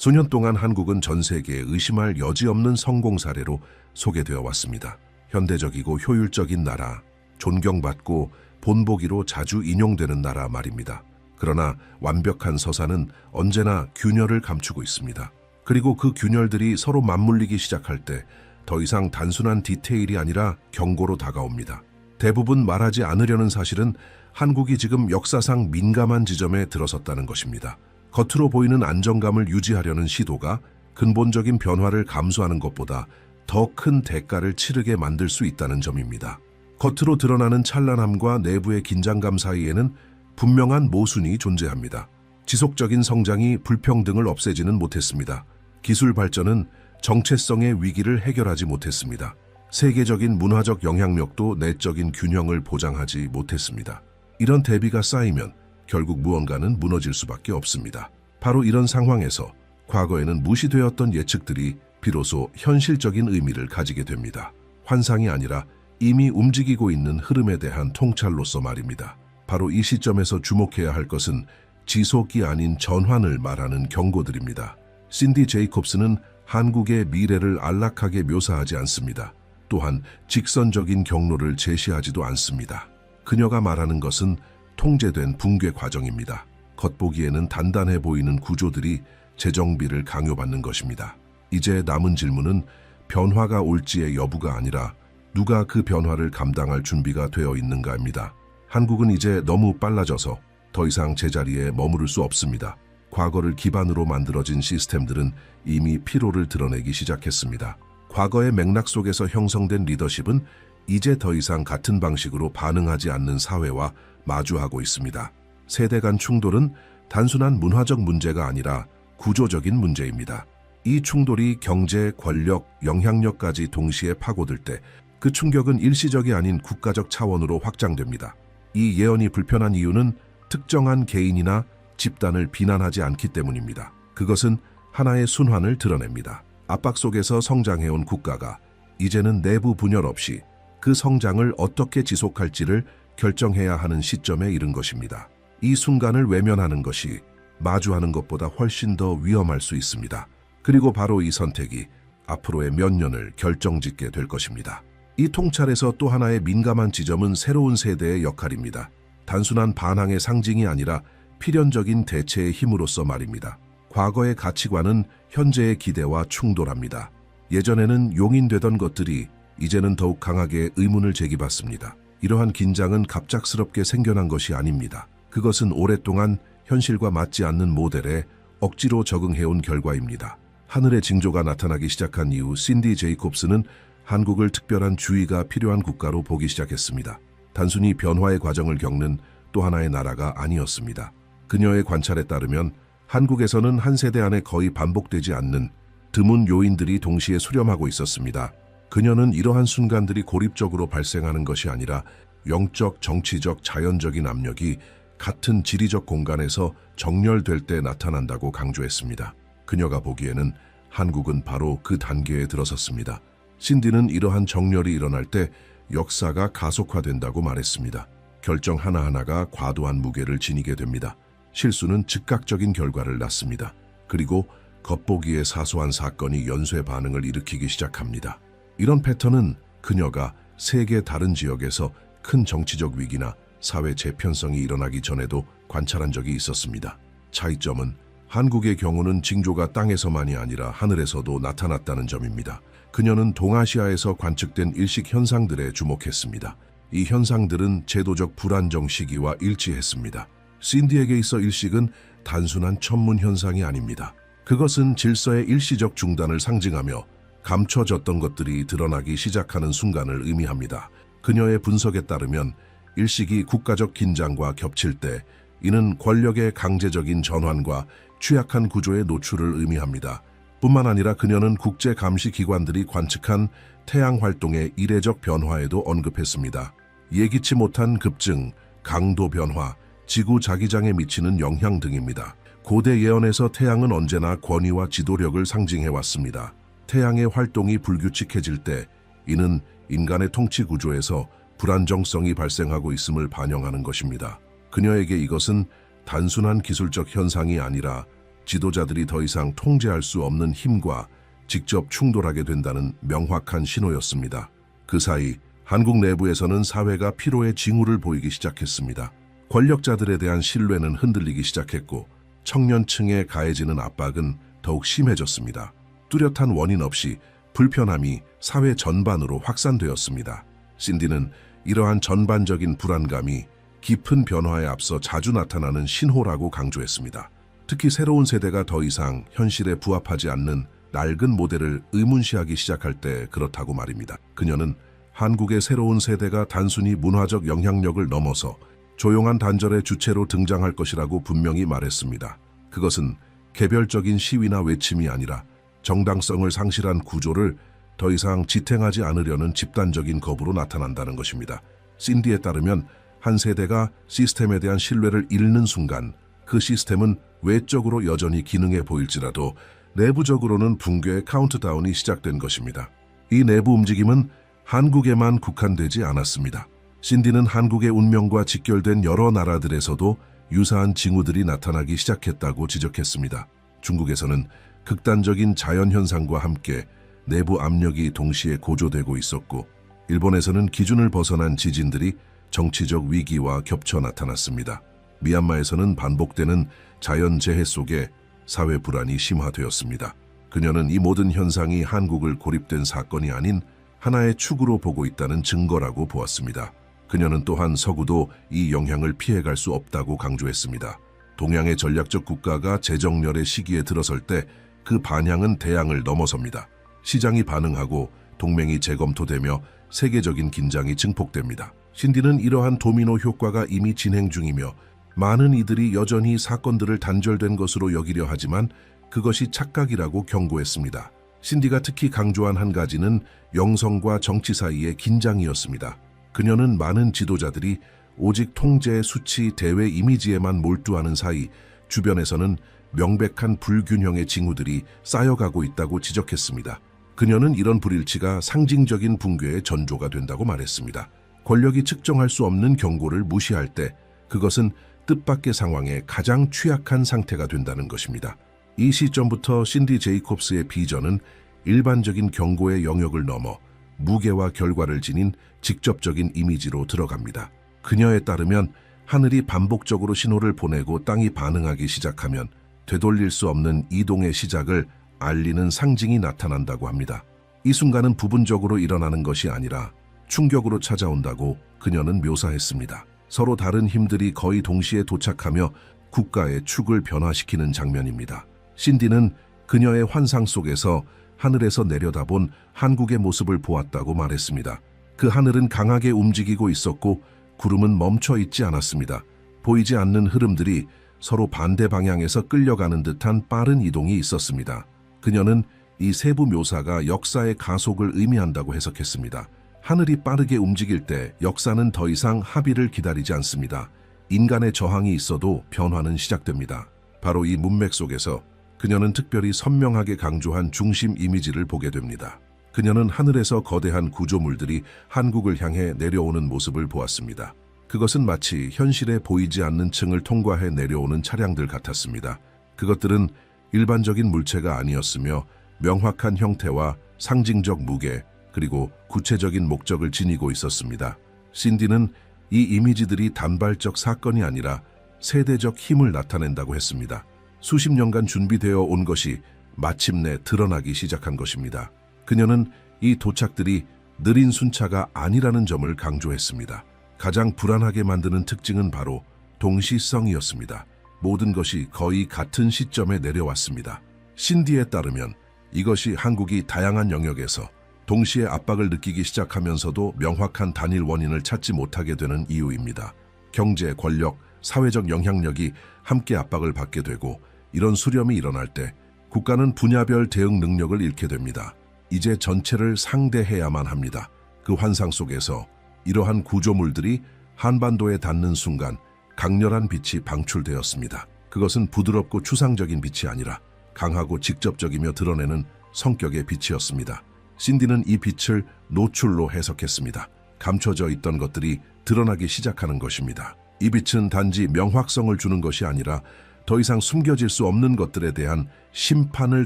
수년 동안 한국은 전 세계에 의심할 여지 없는 성공 사례로 소개되어 왔습니다. 현대적이고 효율적인 나라, 존경받고 본보기로 자주 인용되는 나라 말입니다. 그러나 완벽한 서사는 언제나 균열을 감추고 있습니다. 그리고 그 균열들이 서로 맞물리기 시작할 때 더 이상 단순한 디테일이 아니라 경고로 다가옵니다. 대부분 말하지 않으려는 사실은 한국이 지금 역사상 민감한 지점에 들어섰다는 것입니다. 겉으로 보이는 안정감을 유지하려는 시도가 근본적인 변화를 감수하는 것보다 더 큰 대가를 치르게 만들 수 있다는 점입니다. 겉으로 드러나는 찬란함과 내부의 긴장감 사이에는 분명한 모순이 존재합니다. 지속적인 성장이 불평등을 없애지는 못했습니다. 기술 발전은 정체성의 위기를 해결하지 못했습니다. 세계적인 문화적 영향력도 내적인 균형을 보장하지 못했습니다. 이런 대비가 쌓이면 결국 무언가는 무너질 수밖에 없습니다. 바로 이런 상황에서 과거에는 무시되었던 예측들이 비로소 현실적인 의미를 가지게 됩니다. 환상이 아니라 이미 움직이고 있는 흐름에 대한 통찰로서 말입니다. 바로 이 시점에서 주목해야 할 것은 지속이 아닌 전환을 말하는 경고들입니다. 신디 제이콥스는 한국의 미래를 안락하게 묘사하지 않습니다. 또한 직선적인 경로를 제시하지도 않습니다. 그녀가 말하는 것은 통제된 붕괴 과정입니다. 겉보기에는 단단해 보이는 구조들이 재정비를 강요받는 것입니다. 이제 남은 질문은 변화가 올지의 여부가 아니라 누가 그 변화를 감당할 준비가 되어 있는가입니다. 한국은 이제 너무 빨라져서 더 이상 제자리에 머무를 수 없습니다. 과거를 기반으로 만들어진 시스템들은 이미 피로를 드러내기 시작했습니다. 과거의 맥락 속에서 형성된 리더십은 이제 더 이상 같은 방식으로 반응하지 않는 사회와 마주하고 있습니다. 세대 간 충돌은 단순한 문화적 문제가 아니라 구조적인 문제입니다. 이 충돌이 경제, 권력, 영향력까지 동시에 파고들 때 그 충격은 일시적이 아닌 국가적 차원으로 확장됩니다. 이 예언이 불편한 이유는 특정한 개인이나 집단을 비난하지 않기 때문입니다. 그것은 하나의 순환을 드러냅니다. 압박 속에서 성장해온 국가가 이제는 내부 분열 없이 그 성장을 어떻게 지속할지를 결정해야 하는 시점에 이른 것입니다. 이 순간을 외면하는 것이 마주하는 것보다 훨씬 더 위험할 수 있습니다. 그리고 바로 이 선택이 앞으로의 몇 년을 결정짓게 될 것입니다. 이 통찰에서 또 하나의 민감한 지점은 새로운 세대의 역할입니다. 단순한 반항의 상징이 아니라 필연적인 대체의 힘으로서 말입니다. 과거의 가치관은 현재의 기대와 충돌합니다. 예전에는 용인되던 것들이 이제는 더욱 강하게 의문을 제기받습니다. 이러한 긴장은 갑작스럽게 생겨난 것이 아닙니다. 그것은 오랫동안 현실과 맞지 않는 모델에 억지로 적응해온 결과입니다. 하늘의 징조가 나타나기 시작한 이후 신디 제이콥스는 한국을 특별한 주의가 필요한 국가로 보기 시작했습니다. 단순히 변화의 과정을 겪는 또 하나의 나라가 아니었습니다. 그녀의 관찰에 따르면 한국에서는 한 세대 안에 거의 반복되지 않는 드문 요인들이 동시에 수렴하고 있었습니다. 그녀는 이러한 순간들이 고립적으로 발생하는 것이 아니라 영적, 정치적, 자연적인 압력이 같은 지리적 공간에서 정렬될 때 나타난다고 강조했습니다. 그녀가 보기에는 한국은 바로 그 단계에 들어섰습니다. 신디는 이러한 정렬이 일어날 때 역사가 가속화된다고 말했습니다. 결정 하나하나가 과도한 무게를 지니게 됩니다. 실수는 즉각적인 결과를 낳습니다. 그리고 겉보기에 사소한 사건이 연쇄 반응을 일으키기 시작합니다. 이런 패턴은 그녀가 세계 다른 지역에서 큰 정치적 위기나 사회 재편성이 일어나기 전에도 관찰한 적이 있었습니다. 차이점은 한국의 경우는 징조가 땅에서만이 아니라 하늘에서도 나타났다는 점입니다. 그녀는 동아시아에서 관측된 일식 현상들에 주목했습니다. 이 현상들은 제도적 불안정 시기와 일치했습니다. 신디에게 있어 일식은 단순한 천문 현상이 아닙니다. 그것은 질서의 일시적 중단을 상징하며 감춰졌던 것들이 드러나기 시작하는 순간을 의미합니다. 그녀의 분석에 따르면 일식이 국가적 긴장과 겹칠 때 이는 권력의 강제적인 전환과 취약한 구조의 노출을 의미합니다. 뿐만 아니라 그녀는 국제 감시 기관들이 관측한 태양 활동의 이례적 변화에도 언급했습니다. 예기치 못한 급증, 강도 변화, 지구 자기장에 미치는 영향 등입니다. 고대 예언에서 태양은 언제나 권위와 지도력을 상징해왔습니다. 태양의 활동이 불규칙해질 때 이는 인간의 통치 구조에서 불안정성이 발생하고 있음을 반영하는 것입니다. 그녀에게 이것은 단순한 기술적 현상이 아니라 지도자들이 더 이상 통제할 수 없는 힘과 직접 충돌하게 된다는 명확한 신호였습니다. 그 사이 한국 내부에서는 사회가 피로의 징후를 보이기 시작했습니다. 권력자들에 대한 신뢰는 흔들리기 시작했고 청년층에 가해지는 압박은 더욱 심해졌습니다. 뚜렷한 원인 없이 불편함이 사회 전반으로 확산되었습니다. 신디는 이러한 전반적인 불안감이 깊은 변화에 앞서 자주 나타나는 신호라고 강조했습니다. 특히 새로운 세대가 더 이상 현실에 부합하지 않는 낡은 모델을 의문시하기 시작할 때 그렇다고 말입니다. 그녀는 한국의 새로운 세대가 단순히 문화적 영향력을 넘어서 조용한 단절의 주체로 등장할 것이라고 분명히 말했습니다. 그것은 개별적인 시위나 외침이 아니라 정당성을 상실한 구조를 더 이상 지탱하지 않으려는 집단적인 거부로 나타난다는 것입니다. 신디에 따르면 한 세대가 시스템에 대한 신뢰를 잃는 순간 그 시스템은 외적으로 여전히 기능해 보일지라도 내부적으로는 붕괴의 카운트다운이 시작된 것입니다. 이 내부 움직임은 한국에만 국한되지 않았습니다. 신디는 한국의 운명과 직결된 여러 나라들에서도 유사한 징후들이 나타나기 시작했다고 지적했습니다. 중국에서는 극단적인 자연현상과 함께 내부 압력이 동시에 고조되고 있었고, 일본에서는 기준을 벗어난 지진들이 정치적 위기와 겹쳐 나타났습니다. 미얀마에서는 반복되는 자연재해 속에 사회 불안이 심화되었습니다. 그녀는 이 모든 현상이 한국을 고립된 사건이 아닌 하나의 축으로 보고 있다는 증거라고 보았습니다. 그녀는 또한 서구도 이 영향을 피해갈 수 없다고 강조했습니다. 동양의 전략적 국가가 재정렬의 시기에 들어설 때 그 반향은 대양을 넘어섭니다. 시장이 반응하고 동맹이 재검토되며 세계적인 긴장이 증폭됩니다. 신디는 이러한 도미노 효과가 이미 진행 중이며 많은 이들이 여전히 사건들을 단절된 것으로 여기려 하지만 그것이 착각이라고 경고했습니다. 신디가 특히 강조한 한 가지는 영성과 정치 사이의 긴장이었습니다. 그녀는 많은 지도자들이 오직 통제, 수치, 대외 이미지에만 몰두하는 사이 주변에서는 명백한 불균형의 징후들이 쌓여가고 있다고 지적했습니다. 그녀는 이런 불일치가 상징적인 붕괴의 전조가 된다고 말했습니다. 권력이 측정할 수 없는 경고를 무시할 때 그것은 뜻밖의 상황에 가장 취약한 상태가 된다는 것입니다. 이 시점부터 신디 제이콥스의 비전은 일반적인 경고의 영역을 넘어 무게와 결과를 지닌 직접적인 이미지로 들어갑니다. 그녀에 따르면 하늘이 반복적으로 신호를 보내고 땅이 반응하기 시작하면 되돌릴 수 없는 이동의 시작을 알리는 상징이 나타난다고 합니다. 이 순간은 부분적으로 일어나는 것이 아니라 충격으로 찾아온다고 그녀는 묘사했습니다. 서로 다른 힘들이 거의 동시에 도착하며 국가의 축을 변화시키는 장면입니다. 신디는 그녀의 환상 속에서 하늘에서 내려다본 한국의 모습을 보았다고 말했습니다. 그 하늘은 강하게 움직이고 있었고 구름은 멈춰 있지 않았습니다. 보이지 않는 흐름들이 서로 반대 방향에서 끌려가는 듯한 빠른 이동이 있었습니다. 그녀는 이 세부 묘사가 역사의 가속을 의미한다고 해석했습니다. 하늘이 빠르게 움직일 때 역사는 더 이상 합의를 기다리지 않습니다. 인간의 저항이 있어도 변화는 시작됩니다. 바로 이 문맥 속에서 그녀는 특별히 선명하게 강조한 중심 이미지를 보게 됩니다. 그녀는 하늘에서 거대한 구조물들이 한국을 향해 내려오는 모습을 보았습니다. 그것은 마치 현실에 보이지 않는 층을 통과해 내려오는 차량들 같았습니다. 그것들은 일반적인 물체가 아니었으며 명확한 형태와 상징적 무게, 그리고 구체적인 목적을 지니고 있었습니다. 신디는 이 이미지들이 단발적 사건이 아니라 세대적 힘을 나타낸다고 했습니다. 수십 년간 준비되어 온 것이 마침내 드러나기 시작한 것입니다. 그녀는 이 도착들이 느린 순차가 아니라는 점을 강조했습니다. 가장 불안하게 만드는 특징은 바로 동시성이었습니다. 모든 것이 거의 같은 시점에 내려왔습니다. 신디에 따르면 이것이 한국이 다양한 영역에서 동시에 압박을 느끼기 시작하면서도 명확한 단일 원인을 찾지 못하게 되는 이유입니다. 경제, 권력, 사회적 영향력이 함께 압박을 받게 되고 이런 수렴이 일어날 때 국가는 분야별 대응 능력을 잃게 됩니다. 이제 전체를 상대해야만 합니다. 그 환상 속에서 이러한 구조물들이 한반도에 닿는 순간 강렬한 빛이 방출되었습니다. 그것은 부드럽고 추상적인 빛이 아니라 강하고 직접적이며 드러내는 성격의 빛이었습니다. 신디는 이 빛을 노출로 해석했습니다. 감춰져 있던 것들이 드러나기 시작하는 것입니다. 이 빛은 단지 명확성을 주는 것이 아니라 더 이상 숨겨질 수 없는 것들에 대한 심판을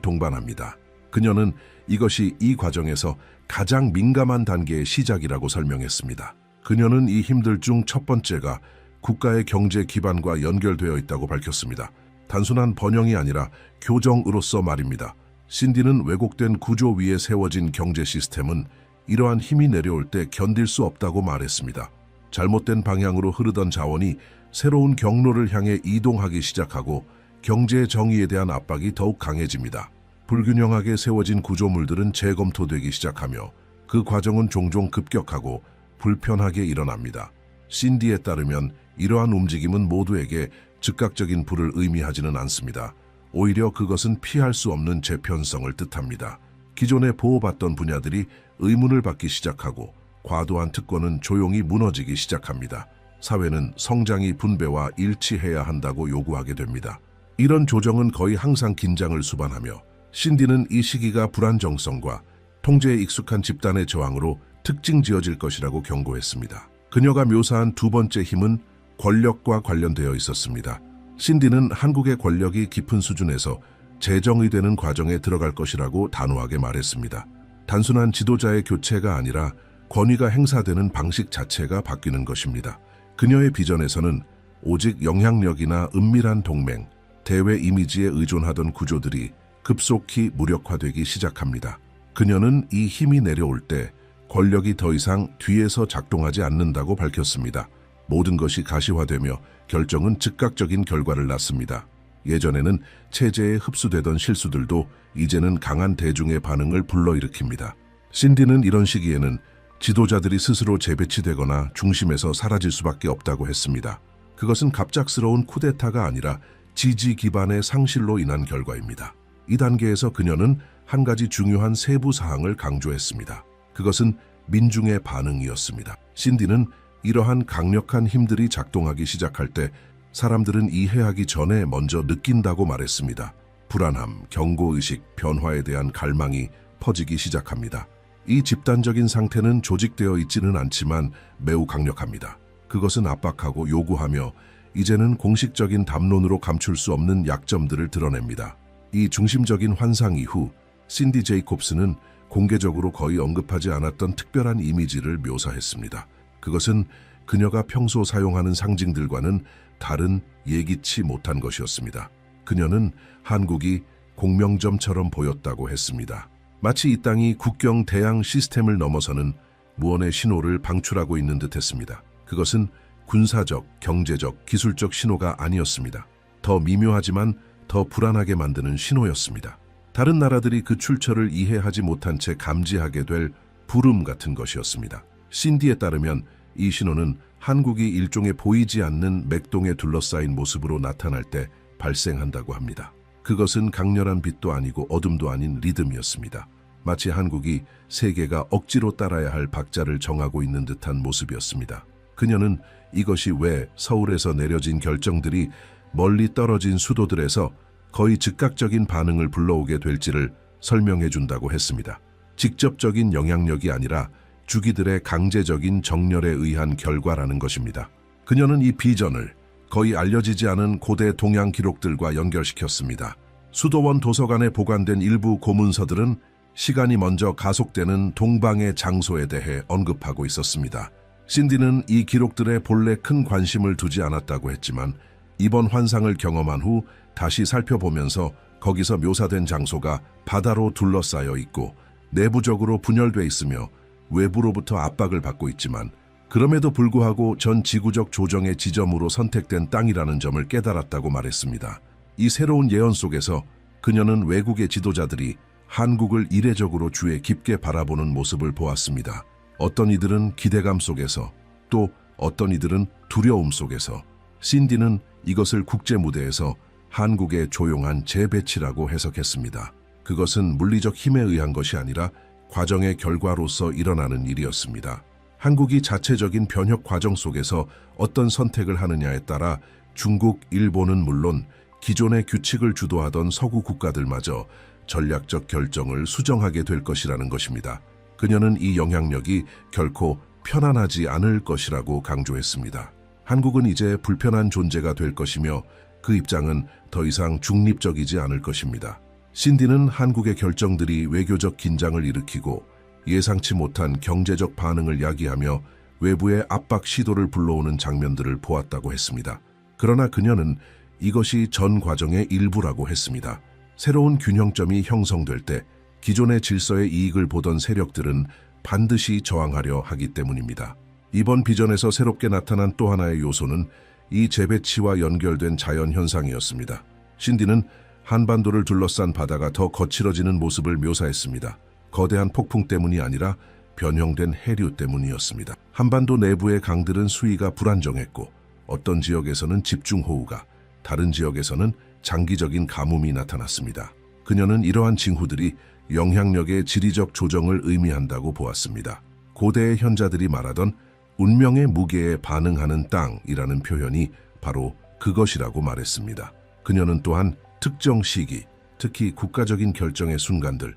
동반합니다. 그녀는 이것이 이 과정에서 가장 민감한 단계의 시작이라고 설명했습니다. 그녀는 이 힘들 중 첫 번째가 국가의 경제 기반과 연결되어 있다고 밝혔습니다. 단순한 번영이 아니라 교정으로서 말입니다. 신디는 왜곡된 구조 위에 세워진 경제 시스템은 이러한 힘이 내려올 때 견딜 수 없다고 말했습니다. 잘못된 방향으로 흐르던 자원이 새로운 경로를 향해 이동하기 시작하고 경제의 정의에 대한 압박이 더욱 강해집니다. 불균형하게 세워진 구조물들은 재검토되기 시작하며 그 과정은 종종 급격하고 불편하게 일어납니다. 신디에 따르면 이러한 움직임은 모두에게 즉각적인 부를 의미하지는 않습니다. 오히려 그것은 피할 수 없는 재편성을 뜻합니다. 기존에 보호받던 분야들이 의문을 받기 시작하고 과도한 특권은 조용히 무너지기 시작합니다. 사회는 성장이 분배와 일치해야 한다고 요구하게 됩니다. 이런 조정은 거의 항상 긴장을 수반하며 신디는 이 시기가 불안정성과 통제에 익숙한 집단의 저항으로 특징 지어질 것이라고 경고했습니다. 그녀가 묘사한 두 번째 힘은 권력과 관련되어 있었습니다. 신디는 한국의 권력이 깊은 수준에서 재정의되는 과정에 들어갈 것이라고 단호하게 말했습니다. 단순한 지도자의 교체가 아니라 권위가 행사되는 방식 자체가 바뀌는 것입니다. 그녀의 비전에서는 오직 영향력이나 은밀한 동맹, 대외 이미지에 의존하던 구조들이 급속히 무력화되기 시작합니다. 그녀는 이 힘이 내려올 때 권력이 더 이상 뒤에서 작동하지 않는다고 밝혔습니다. 모든 것이 가시화되며 결정은 즉각적인 결과를 낳습니다. 예전에는 체제에 흡수되던 실수들도 이제는 강한 대중의 반응을 불러일으킵니다. 신디는 이런 시기에는 지도자들이 스스로 재배치되거나 중심에서 사라질 수밖에 없다고 했습니다. 그것은 갑작스러운 쿠데타가 아니라 지지 기반의 상실로 인한 결과입니다. 이 단계에서 그녀는 한 가지 중요한 세부 사항을 강조했습니다. 그것은 민중의 반응이었습니다. 신디는 이러한 강력한 힘들이 작동하기 시작할 때 사람들은 이해하기 전에 먼저 느낀다고 말했습니다. 불안함, 경고의식, 변화에 대한 갈망이 퍼지기 시작합니다. 이 집단적인 상태는 조직되어 있지는 않지만 매우 강력합니다. 그것은 압박하고 요구하며 이제는 공식적인 담론으로 감출 수 없는 약점들을 드러냅니다. 이 중심적인 환상 이후 신디 제이콥스는 공개적으로 거의 언급하지 않았던 특별한 이미지를 묘사했습니다. 그것은 그녀가 평소 사용하는 상징들과는 다른 예기치 못한 것이었습니다. 그녀는 한국이 공명점처럼 보였다고 했습니다. 마치 이 땅이 국경 대양 시스템을 넘어서는 무언의 신호를 방출하고 있는 듯했습니다. 그것은 군사적, 경제적, 기술적 신호가 아니었습니다. 더 미묘하지만 더 불안하게 만드는 신호였습니다. 다른 나라들이 그 출처를 이해하지 못한 채 감지하게 될 부름 같은 것이었습니다. 신디에 따르면 이 신호는 한국이 일종의 보이지 않는 맥동에 둘러싸인 모습으로 나타날 때 발생한다고 합니다. 그것은 강렬한 빛도 아니고 어둠도 아닌 리듬이었습니다. 마치 한국이 세계가 억지로 따라야 할 박자를 정하고 있는 듯한 모습이었습니다. 그녀는 이것이 왜 서울에서 내려진 결정들이 멀리 떨어진 수도들에서 거의 즉각적인 반응을 불러오게 될지를 설명해 준다고 했습니다. 직접적인 영향력이 아니라 주기들의 강제적인 정렬에 의한 결과라는 것입니다. 그녀는 이 비전을 거의 알려지지 않은 고대 동양 기록들과 연결시켰습니다. 수도원 도서관에 보관된 일부 고문서들은 시간이 먼저 가속되는 동방의 장소에 대해 언급하고 있었습니다. 신디는 이 기록들에 본래 큰 관심을 두지 않았다고 했지만 이번 환상을 경험한 후 다시 살펴보면서 거기서 묘사된 장소가 바다로 둘러싸여 있고 내부적으로 분열돼 있으며 외부로부터 압박을 받고 있지만 그럼에도 불구하고 전 지구적 조정의 지점으로 선택된 땅이라는 점을 깨달았다고 말했습니다. 이 새로운 예언 속에서 그녀는 외국의 지도자들이 한국을 이례적으로 주에 깊게 바라보는 모습을 보았습니다. 어떤 이들은 기대감 속에서 또 어떤 이들은 두려움 속에서 신디는 이것을 국제 무대에서 한국의 조용한 재배치라고 해석했습니다. 그것은 물리적 힘에 의한 것이 아니라 과정의 결과로서 일어나는 일이었습니다. 한국이 자체적인 변혁 과정 속에서 어떤 선택을 하느냐에 따라 중국, 일본은 물론 기존의 규칙을 주도하던 서구 국가들마저 전략적 결정을 수정하게 될 것이라는 것입니다. 그녀는 이 영향력이 결코 편안하지 않을 것이라고 강조했습니다. 한국은 이제 불편한 존재가 될 것이며 그 입장은 더 이상 중립적이지 않을 것입니다. 신디는 한국의 결정들이 외교적 긴장을 일으키고 예상치 못한 경제적 반응을 야기하며 외부의 압박 시도를 불러오는 장면들을 보았다고 했습니다. 그러나 그녀는 이것이 전 과정의 일부라고 했습니다. 새로운 균형점이 형성될 때 기존의 질서의 이익을 보던 세력들은 반드시 저항하려 하기 때문입니다. 이번 비전에서 새롭게 나타난 또 하나의 요소는 이 재배치와 연결된 자연현상이었습니다. 신디는 한반도를 둘러싼 바다가 더 거칠어지는 모습을 묘사했습니다. 거대한 폭풍 때문이 아니라 변형된 해류 때문이었습니다. 한반도 내부의 강들은 수위가 불안정했고 어떤 지역에서는 집중호우가, 다른 지역에서는 장기적인 가뭄이 나타났습니다. 그녀는 이러한 징후들이 영향력의 지리적 조정을 의미한다고 보았습니다. 고대의 현자들이 말하던 운명의 무게에 반응하는 땅이라는 표현이 바로 그것이라고 말했습니다. 그녀는 또한 특정 시기, 특히 국가적인 결정의 순간들,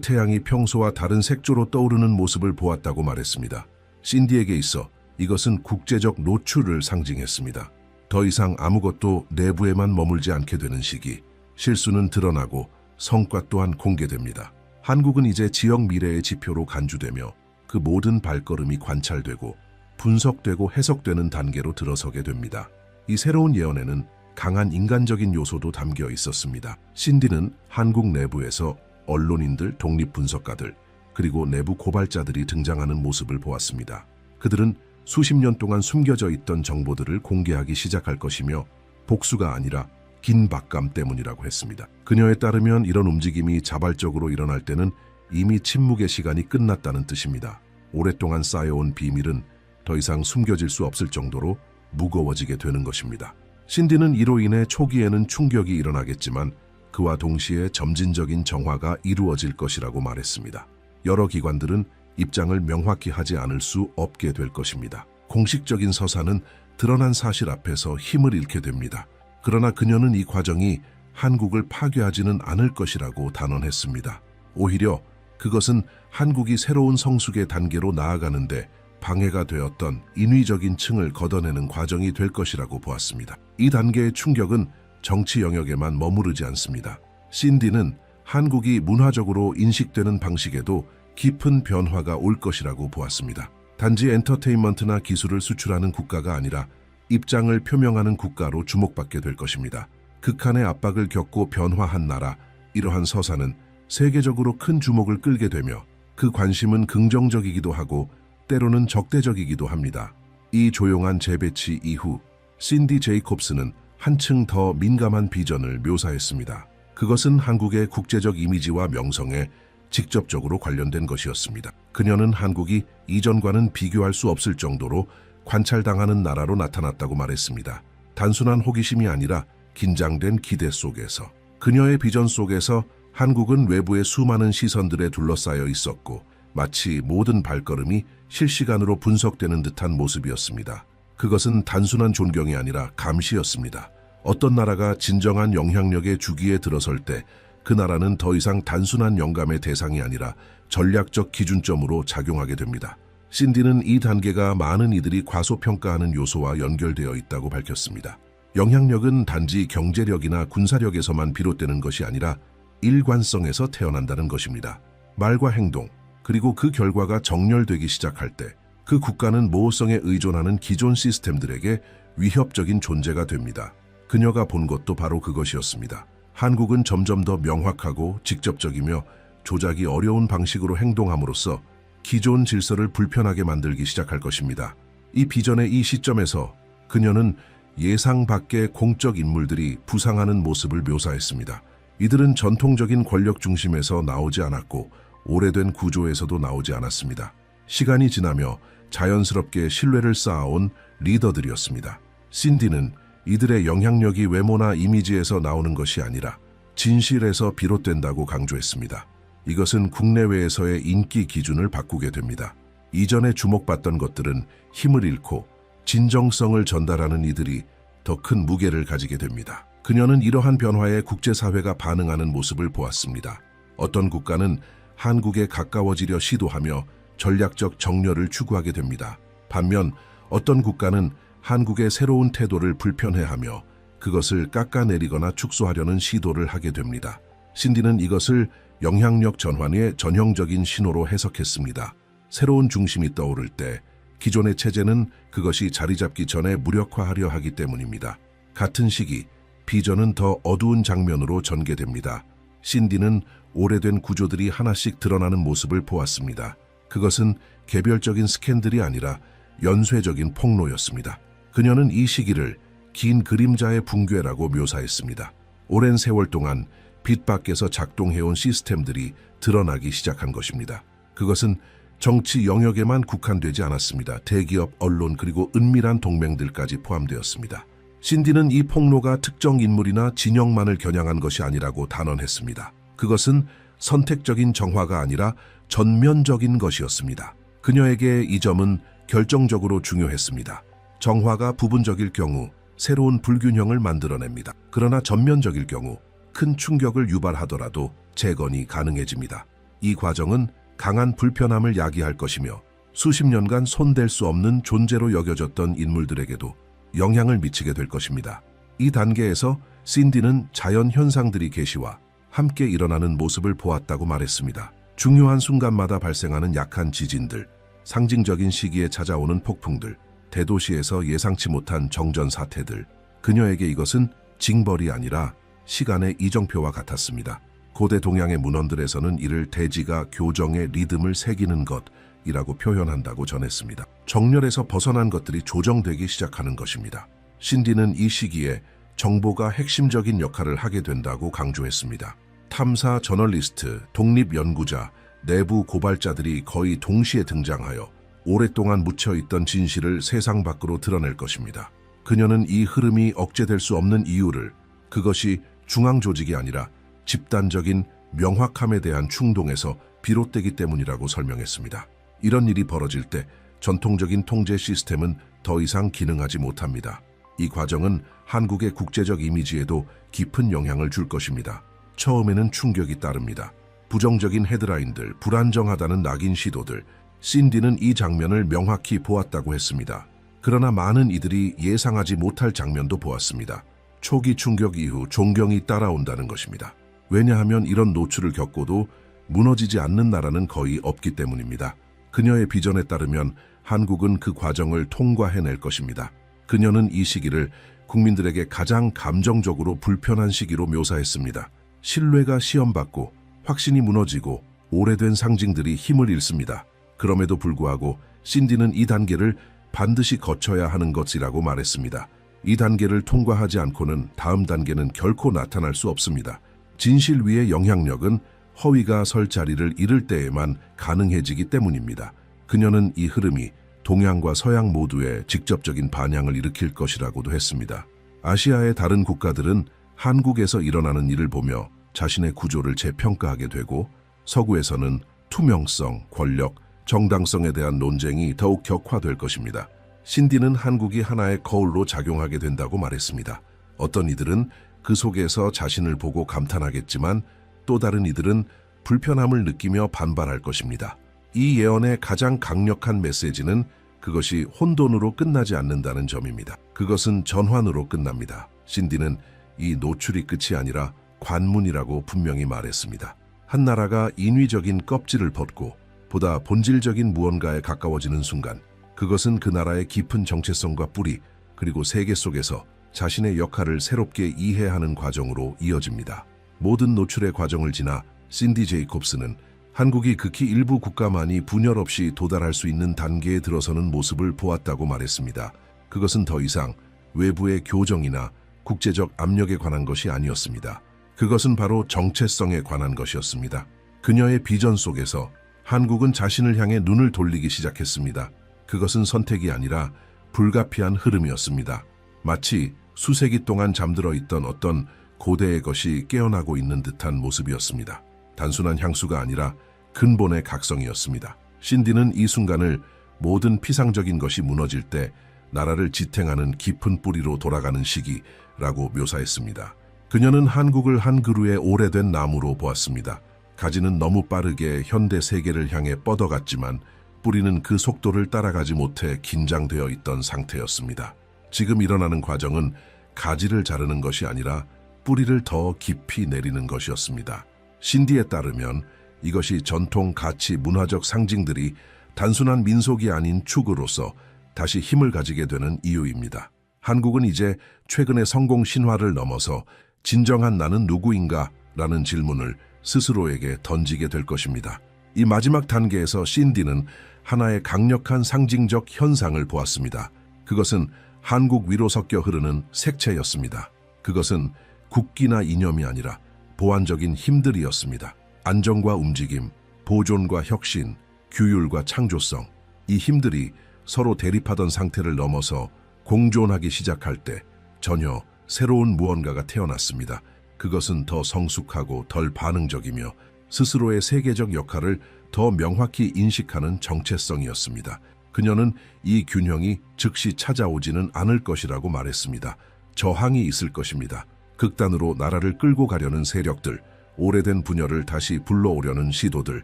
태양이 평소와 다른 색조로 떠오르는 모습을 보았다고 말했습니다. 신디에게 있어 이것은 국제적 노출을 상징했습니다. 더 이상 아무것도 내부에만 머물지 않게 되는 시기, 실수는 드러나고 성과 또한 공개됩니다. 한국은 이제 지역 미래의 지표로 간주되며 그 모든 발걸음이 관찰되고 분석되고 해석되는 단계로 들어서게 됩니다. 이 새로운 예언에는 강한 인간적인 요소도 담겨 있었습니다. 신디는 한국 내부에서 언론인들, 독립분석가들, 그리고 내부 고발자들이 등장하는 모습을 보았습니다. 그들은 수십 년 동안 숨겨져 있던 정보들을 공개하기 시작할 것이며 복수가 아니라 긴 박감 때문이라고 했습니다. 그녀에 따르면 이런 움직임이 자발적으로 일어날 때는 이미 침묵의 시간이 끝났다는 뜻입니다. 오랫동안 쌓여온 비밀은 더 이상 숨겨질 수 없을 정도로 무거워지게 되는 것입니다. 신디는 이로 인해 초기에는 충격이 일어나겠지만 그와 동시에 점진적인 정화가 이루어질 것이라고 말했습니다. 여러 기관들은 입장을 명확히 하지 않을 수 없게 될 것입니다. 공식적인 서사는 드러난 사실 앞에서 힘을 잃게 됩니다. 그러나 그녀는 이 과정이 한국을 파괴하지는 않을 것이라고 단언했습니다. 오히려 그것은 한국이 새로운 성숙의 단계로 나아가는데 방해가 되었던 인위적인 층을 걷어내는 과정이 될 것이라고 보았습니다. 이 단계의 충격은 정치 영역에만 머무르지 않습니다. 신디는 한국이 문화적으로 인식되는 방식에도 깊은 변화가 올 것이라고 보았습니다. 단지 엔터테인먼트나 기술을 수출하는 국가가 아니라 입장을 표명하는 국가로 주목받게 될 것입니다. 극한의 압박을 겪고 변화한 나라, 이러한 서사는 세계적으로 큰 주목을 끌게 되며 그 관심은 긍정적이기도 하고 때로는 적대적이기도 합니다. 이 조용한 재배치 이후 신디 제이콥스는 한층 더 민감한 비전을 묘사했습니다. 그것은 한국의 국제적 이미지와 명성에 직접적으로 관련된 것이었습니다. 그녀는 한국이 이전과는 비교할 수 없을 정도로 관찰당하는 나라로 나타났다고 말했습니다. 단순한 호기심이 아니라 긴장된 기대 속에서. 그녀의 비전 속에서 한국은 외부의 수많은 시선들에 둘러싸여 있었고 마치 모든 발걸음이 실시간으로 분석되는 듯한 모습이었습니다. 그것은 단순한 존경이 아니라 감시였습니다. 어떤 나라가 진정한 영향력의 주기에 들어설 때 그 나라는 더 이상 단순한 영감의 대상이 아니라 전략적 기준점으로 작용하게 됩니다. 신디는 이 단계가 많은 이들이 과소평가하는 요소와 연결되어 있다고 밝혔습니다. 영향력은 단지 경제력이나 군사력에서만 비롯되는 것이 아니라 일관성에서 태어난다는 것입니다. 말과 행동, 그리고 그 결과가 정렬되기 시작할 때 그 국가는 모호성에 의존하는 기존 시스템들에게 위협적인 존재가 됩니다. 그녀가 본 것도 바로 그것이었습니다. 한국은 점점 더 명확하고 직접적이며 조작이 어려운 방식으로 행동함으로써 기존 질서를 불편하게 만들기 시작할 것입니다. 이 비전의 이 시점에서 그녀는 예상 밖의 공적 인물들이 부상하는 모습을 묘사했습니다. 이들은 전통적인 권력 중심에서 나오지 않았고 오래된 구조에서도 나오지 않았습니다. 시간이 지나며 자연스럽게 신뢰를 쌓아온 리더들이었습니다. 신디는 이들의 영향력이 외모나 이미지에서 나오는 것이 아니라 진실에서 비롯된다고 강조했습니다. 이것은 국내외에서의 인기 기준을 바꾸게 됩니다. 이전에 주목받던 것들은 힘을 잃고 진정성을 전달하는 이들이 더 큰 무게를 가지게 됩니다. 그녀는 이러한 변화에 국제사회가 반응하는 모습을 보았습니다. 어떤 국가는 한국에 가까워지려 시도하며 전략적 정렬을 추구하게 됩니다. 반면 어떤 국가는 한국의 새로운 태도를 불편해하며 그것을 깎아내리거나 축소하려는 시도를 하게 됩니다. 신디는 이것을 영향력 전환의 전형적인 신호로 해석했습니다. 새로운 중심이 떠오를 때 기존의 체제는 그것이 자리 잡기 전에 무력화하려 하기 때문입니다. 같은 시기, 비전은 더 어두운 장면으로 전개됩니다. 신디는 오래된 구조들이 하나씩 드러나는 모습을 보았습니다. 그것은 개별적인 스캔들이 아니라 연쇄적인 폭로였습니다. 그녀는 이 시기를 긴 그림자의 붕괴라고 묘사했습니다. 오랜 세월 동안 빛 밖에서 작동해온 시스템들이 드러나기 시작한 것입니다. 그것은 정치 영역에만 국한되지 않았습니다. 대기업, 언론, 그리고 은밀한 동맹들까지 포함되었습니다. 신디는 이 폭로가 특정 인물이나 진영만을 겨냥한 것이 아니라고 단언했습니다. 그것은 선택적인 정화가 아니라 전면적인 것이었습니다. 그녀에게 이 점은 결정적으로 중요했습니다. 정화가 부분적일 경우 새로운 불균형을 만들어냅니다. 그러나 전면적일 경우 큰 충격을 유발하더라도 재건이 가능해집니다. 이 과정은 강한 불편함을 야기할 것이며 수십 년간 손댈 수 없는 존재로 여겨졌던 인물들에게도 영향을 미치게 될 것입니다. 이 단계에서 신디는 자연 현상들이 계시와 함께 일어나는 모습을 보았다고 말했습니다. 중요한 순간마다 발생하는 약한 지진들, 상징적인 시기에 찾아오는 폭풍들, 대도시에서 예상치 못한 정전 사태들. 그녀에게 이것은 징벌이 아니라 시간의 이정표와 같았습니다. 고대 동양의 문헌들에서는 이를 대지가 교정의 리듬을 새기는 것이라고 표현한다고 전했습니다. 정렬에서 벗어난 것들이 조정되기 시작하는 것입니다. 신디는 이 시기에 정보가 핵심적인 역할을 하게 된다고 강조했습니다. 탐사 저널리스트, 독립연구자, 내부 고발자들이 거의 동시에 등장하여 오랫동안 묻혀있던 진실을 세상 밖으로 드러낼 것입니다. 그녀는 이 흐름이 억제될 수 없는 이유를 그것이 중앙 조직이 아니라 집단적인 명확함에 대한 충동에서 비롯되기 때문이라고 설명했습니다. 이런 일이 벌어질 때 전통적인 통제 시스템은 더 이상 기능하지 못합니다. 이 과정은 한국의 국제적 이미지에도 깊은 영향을 줄 것입니다. 처음에는 충격이 따릅니다. 부정적인 헤드라인들, 불안정하다는 낙인 시도들. 신디는 이 장면을 명확히 보았다고 했습니다. 그러나 많은 이들이 예상하지 못할 장면도 보았습니다. 초기 충격 이후 존경이 따라온다는 것입니다. 왜냐하면 이런 노출을 겪고도 무너지지 않는 나라는 거의 없기 때문입니다. 그녀의 비전에 따르면 한국은 그 과정을 통과해낼 것입니다. 그녀는 이 시기를 국민들에게 가장 감정적으로 불편한 시기로 묘사했습니다. 신뢰가 시험받고 확신이 무너지고 오래된 상징들이 힘을 잃습니다. 그럼에도 불구하고 신디는 이 단계를 반드시 거쳐야 하는 것이라고 말했습니다. 이 단계를 통과하지 않고는 다음 단계는 결코 나타날 수 없습니다. 진실 위의 영향력은 허위가 설 자리를 잃을 때에만 가능해지기 때문입니다. 그녀는 이 흐름이 동양과 서양 모두에 직접적인 반향을 일으킬 것이라고도 했습니다. 아시아의 다른 국가들은 한국에서 일어나는 일을 보며 자신의 구조를 재평가하게 되고 서구에서는 투명성, 권력, 정당성에 대한 논쟁이 더욱 격화될 것입니다. 신디는 한국이 하나의 거울로 작용하게 된다고 말했습니다. 어떤 이들은 그 속에서 자신을 보고 감탄하겠지만 또 다른 이들은 불편함을 느끼며 반발할 것입니다. 이 예언의 가장 강력한 메시지는 그것이 혼돈으로 끝나지 않는다는 점입니다. 그것은 전환으로 끝납니다. 신디는 이 노출이 끝이 아니라 관문이라고 분명히 말했습니다. 한 나라가 인위적인 껍질을 벗고 보다 본질적인 무언가에 가까워지는 순간 그것은 그 나라의 깊은 정체성과 뿌리 그리고 세계 속에서 자신의 역할을 새롭게 이해하는 과정으로 이어집니다. 모든 노출의 과정을 지나 신디 제이콥스는 한국이 극히 일부 국가만이 분열 없이 도달할 수 있는 단계에 들어서는 모습을 보았다고 말했습니다. 그것은 더 이상 외부의 교정이나 국제적 압력에 관한 것이 아니었습니다. 그것은 바로 정체성에 관한 것이었습니다. 그녀의 비전 속에서 한국은 자신을 향해 눈을 돌리기 시작했습니다. 그것은 선택이 아니라 불가피한 흐름이었습니다. 마치 수세기 동안 잠들어 있던 어떤 고대의 것이 깨어나고 있는 듯한 모습이었습니다. 단순한 향수가 아니라 근본의 각성이었습니다. 신디는 이 순간을 모든 피상적인 것이 무너질 때 나라를 지탱하는 깊은 뿌리로 돌아가는 시기라고 묘사했습니다. 그녀는 한국을 한 그루의 오래된 나무로 보았습니다. 가지는 너무 빠르게 현대 세계를 향해 뻗어갔지만 뿌리는 그 속도를 따라가지 못해 긴장되어 있던 상태였습니다. 지금 일어나는 과정은 가지를 자르는 것이 아니라 뿌리를 더 깊이 내리는 것이었습니다. 신디에 따르면 이것이 전통 가치 문화적 상징들이 단순한 민속이 아닌 축으로서 다시 힘을 가지게 되는 이유입니다. 한국은 이제 최근의 성공 신화를 넘어서 진정한 나는 누구인가? 라는 질문을 스스로에게 던지게 될 것입니다. 이 마지막 단계에서 신디는 하나의 강력한 상징적 현상을 보았습니다. 그것은 한국 위로 섞여 흐르는 색채였습니다. 그것은 국기나 이념이 아니라 보완적인 힘들이었습니다. 안정과 움직임, 보존과 혁신, 규율과 창조성, 이 힘들이 서로 대립하던 상태를 넘어서 공존하기 시작할 때 전혀 새로운 무언가가 태어났습니다. 그것은 더 성숙하고 덜 반응적이며 스스로의 세계적 역할을 더 명확히 인식하는 정체성이었습니다. 그녀는 이 균형이 즉시 찾아오지는 않을 것이라고 말했습니다. 저항이 있을 것입니다. 극단으로 나라를 끌고 가려는 세력들, 오래된 분열을 다시 불러오려는 시도들.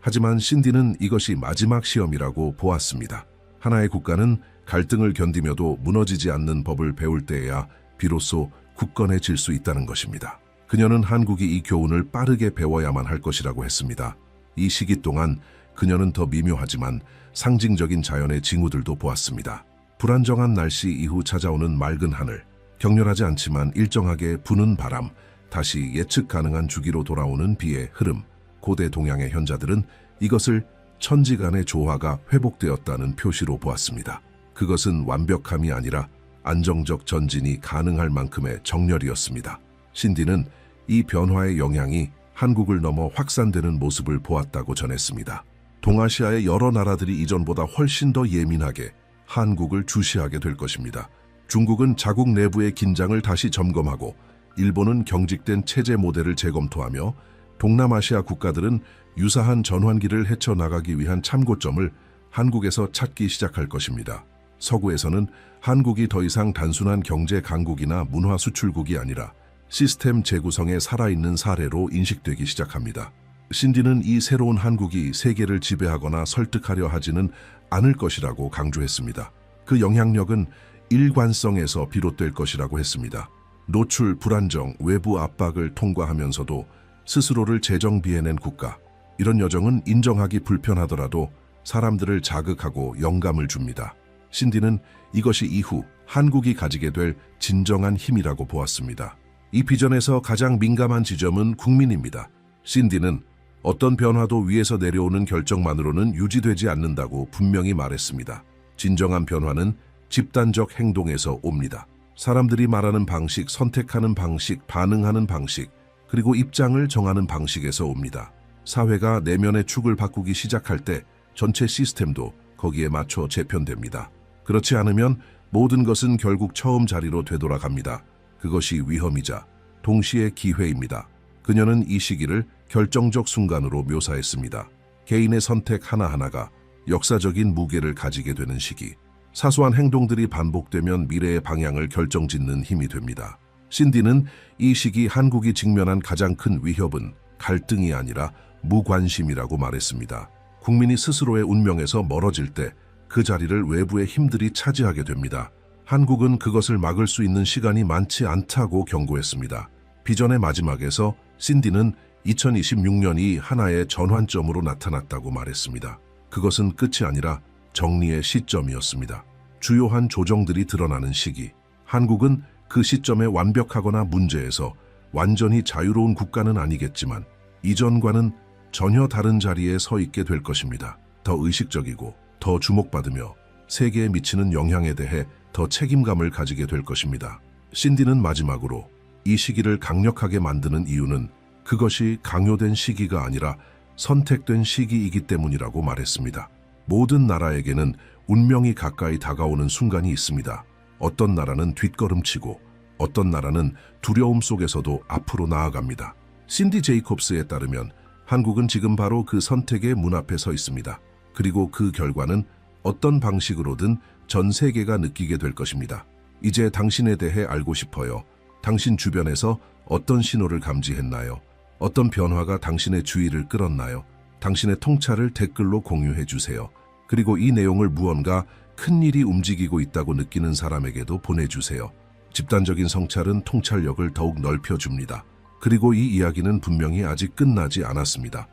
하지만 신디는 이것이 마지막 시험이라고 보았습니다. 하나의 국가는 갈등을 견디며도 무너지지 않는 법을 배울 때에야 비로소 굳건해질 수 있다는 것입니다. 그녀는 한국이 이 교훈을 빠르게 배워야만 할 것이라고 했습니다. 이 시기 동안 그녀는 더 미묘하지만 상징적인 자연의 징후들도 보았습니다. 불안정한 날씨 이후 찾아오는 맑은 하늘, 격렬하지 않지만 일정하게 부는 바람, 다시 예측 가능한 주기로 돌아오는 비의 흐름. 고대 동양의 현자들은 이것을 천지간의 조화가 회복되었다는 표시로 보았습니다. 그것은 완벽함이 아니라 안정적 전진이 가능할 만큼의 정렬이었습니다. 신디는 이 변화의 영향이 한국을 넘어 확산되는 모습을 보았다고 전했습니다. 동아시아의 여러 나라들이 이전보다 훨씬 더 예민하게 한국을 주시하게 될 것입니다. 중국은 자국 내부의 긴장을 다시 점검하고 일본은 경직된 체제 모델을 재검토하며 동남아시아 국가들은 유사한 전환기를 헤쳐나가기 위한 참고점을 한국에서 찾기 시작할 것입니다. 서구에서는 한국이 더 이상 단순한 경제 강국이나 문화 수출국이 아니라 시스템 재구성에 살아있는 사례로 인식되기 시작합니다. 신디는 이 새로운 한국이 세계를 지배하거나 설득하려 하지는 않을 것이라고 강조했습니다. 그 영향력은 일관성에서 비롯될 것이라고 했습니다. 노출, 불안정, 외부 압박을 통과하면서도 스스로를 재정비해낸 국가. 이런 여정은 인정하기 불편하더라도 사람들을 자극하고 영감을 줍니다. 신디는 이것이 이후 한국이 가지게 될 진정한 힘이라고 보았습니다. 이 비전에서 가장 민감한 지점은 국민입니다. 신디는 어떤 변화도 위에서 내려오는 결정만으로는 유지되지 않는다고 분명히 말했습니다. 진정한 변화는 집단적 행동에서 옵니다. 사람들이 말하는 방식, 선택하는 방식, 반응하는 방식, 그리고 입장을 정하는 방식에서 옵니다. 사회가 내면의 축을 바꾸기 시작할 때 전체 시스템도 거기에 맞춰 재편됩니다. 그렇지 않으면 모든 것은 결국 처음 자리로 되돌아갑니다. 그것이 위험이자 동시에 기회입니다. 그녀는 이 시기를 결정적 순간으로 묘사했습니다. 개인의 선택 하나하나가 역사적인 무게를 가지게 되는 시기. 사소한 행동들이 반복되면 미래의 방향을 결정짓는 힘이 됩니다. 신디는 이 시기 한국이 직면한 가장 큰 위협은 갈등이 아니라 무관심이라고 말했습니다. 국민이 스스로의 운명에서 멀어질 때 그 자리를 외부의 힘들이 차지하게 됩니다. 한국은 그것을 막을 수 있는 시간이 많지 않다고 경고했습니다. 비전의 마지막에서 신디는 2026년이 하나의 전환점으로 나타났다고 말했습니다. 그것은 끝이 아니라 정리의 시점이었습니다. 주요한 조정들이 드러나는 시기. 한국은 그 시점에 완벽하거나 문제에서 완전히 자유로운 국가는 아니겠지만 이전과는 전혀 다른 자리에 서 있게 될 것입니다. 더 의식적이고 더 주목받으며 세계에 미치는 영향에 대해 더 책임감을 가지게 될 것입니다. 신디는 마지막으로 이 시기를 강력하게 만드는 이유는 그것이 강요된 시기가 아니라 선택된 시기이기 때문이라고 말했습니다. 모든 나라에게는 운명이 가까이 다가오는 순간이 있습니다. 어떤 나라는 뒷걸음치고 어떤 나라는 두려움 속에서도 앞으로 나아갑니다. 신디 제이콥스에 따르면 한국은 지금 바로 그 선택의 문 앞에 서 있습니다. 그리고 그 결과는 어떤 방식으로든 전 세계가 느끼게 될 것입니다. 이제 당신에 대해 알고 싶어요. 당신 주변에서 어떤 신호를 감지했나요? 어떤 변화가 당신의 주의를 끌었나요? 당신의 통찰을 댓글로 공유해 주세요. 그리고 이 내용을 무언가 큰 일이 움직이고 있다고 느끼는 사람에게도 보내주세요. 집단적인 성찰은 통찰력을 더욱 넓혀줍니다. 그리고 이 이야기는 분명히 아직 끝나지 않았습니다.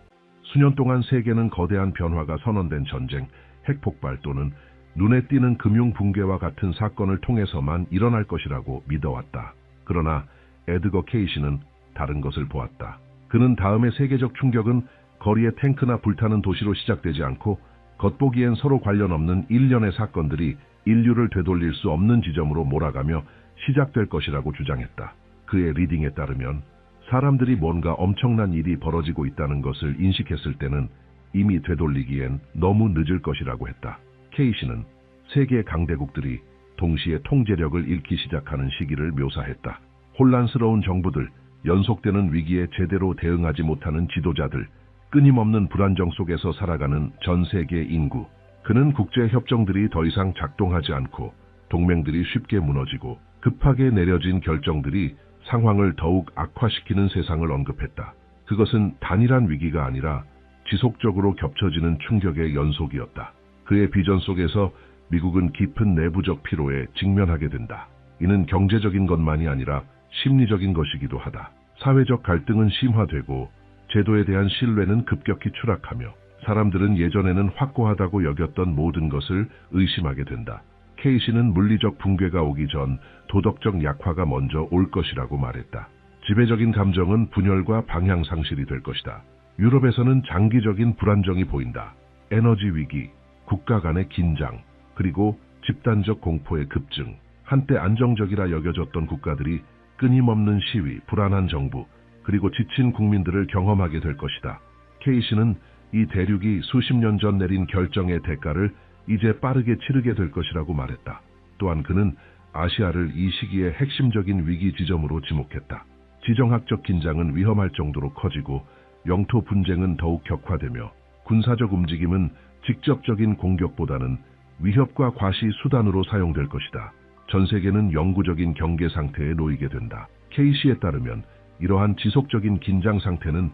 수년 동안 세계는 거대한 변화가 선언된 전쟁, 핵폭발 또는 눈에 띄는 금융 붕괴와 같은 사건을 통해서만 일어날 것이라고 믿어왔다. 그러나 에드거 케이시는 다른 것을 보았다. 그는 다음의 세계적 충격은 거리에 탱크나 불타는 도시로 시작되지 않고 겉보기엔 서로 관련 없는 일련의 사건들이 인류를 되돌릴 수 없는 지점으로 몰아가며 시작될 것이라고 주장했다. 그의 리딩에 따르면 사람들이 뭔가 엄청난 일이 벌어지고 있다는 것을 인식했을 때는 이미 되돌리기엔 너무 늦을 것이라고 했다. 케이시는 세계 강대국들이 동시에 통제력을 잃기 시작하는 시기를 묘사했다. 혼란스러운 정부들, 연속되는 위기에 제대로 대응하지 못하는 지도자들, 끊임없는 불안정 속에서 살아가는 전 세계 인구. 그는 국제협정들이 더 이상 작동하지 않고 동맹들이 쉽게 무너지고 급하게 내려진 결정들이 상황을 더욱 악화시키는 세상을 언급했다. 그것은 단일한 위기가 아니라 지속적으로 겹쳐지는 충격의 연속이었다. 그의 비전 속에서 미국은 깊은 내부적 피로에 직면하게 된다. 이는 경제적인 것만이 아니라 심리적인 것이기도 하다. 사회적 갈등은 심화되고 제도에 대한 신뢰는 급격히 추락하며 사람들은 예전에는 확고하다고 여겼던 모든 것을 의심하게 된다. 케이시는 물리적 붕괴가 오기 전 도덕적 약화가 먼저 올 것이라고 말했다. 지배적인 감정은 분열과 방향 상실이 될 것이다. 유럽에서는 장기적인 불안정이 보인다. 에너지 위기, 국가 간의 긴장, 그리고 집단적 공포의 급증. 한때 안정적이라 여겨졌던 국가들이 끊임없는 시위, 불안한 정부, 그리고 지친 국민들을 경험하게 될 것이다. 케이시는 이 대륙이 수십 년 전 내린 결정의 대가를 이제 빠르게 치르게 될 것이라고 말했다. 또한 그는 아시아를 이 시기의 핵심적인 위기 지점으로 지목했다. 지정학적 긴장은 위험할 정도로 커지고 영토 분쟁은 더욱 격화되며 군사적 움직임은 직접적인 공격보다는 위협과 과시 수단으로 사용될 것이다. 전 세계는 영구적인 경계 상태에 놓이게 된다. 케이시에 따르면 이러한 지속적인 긴장 상태는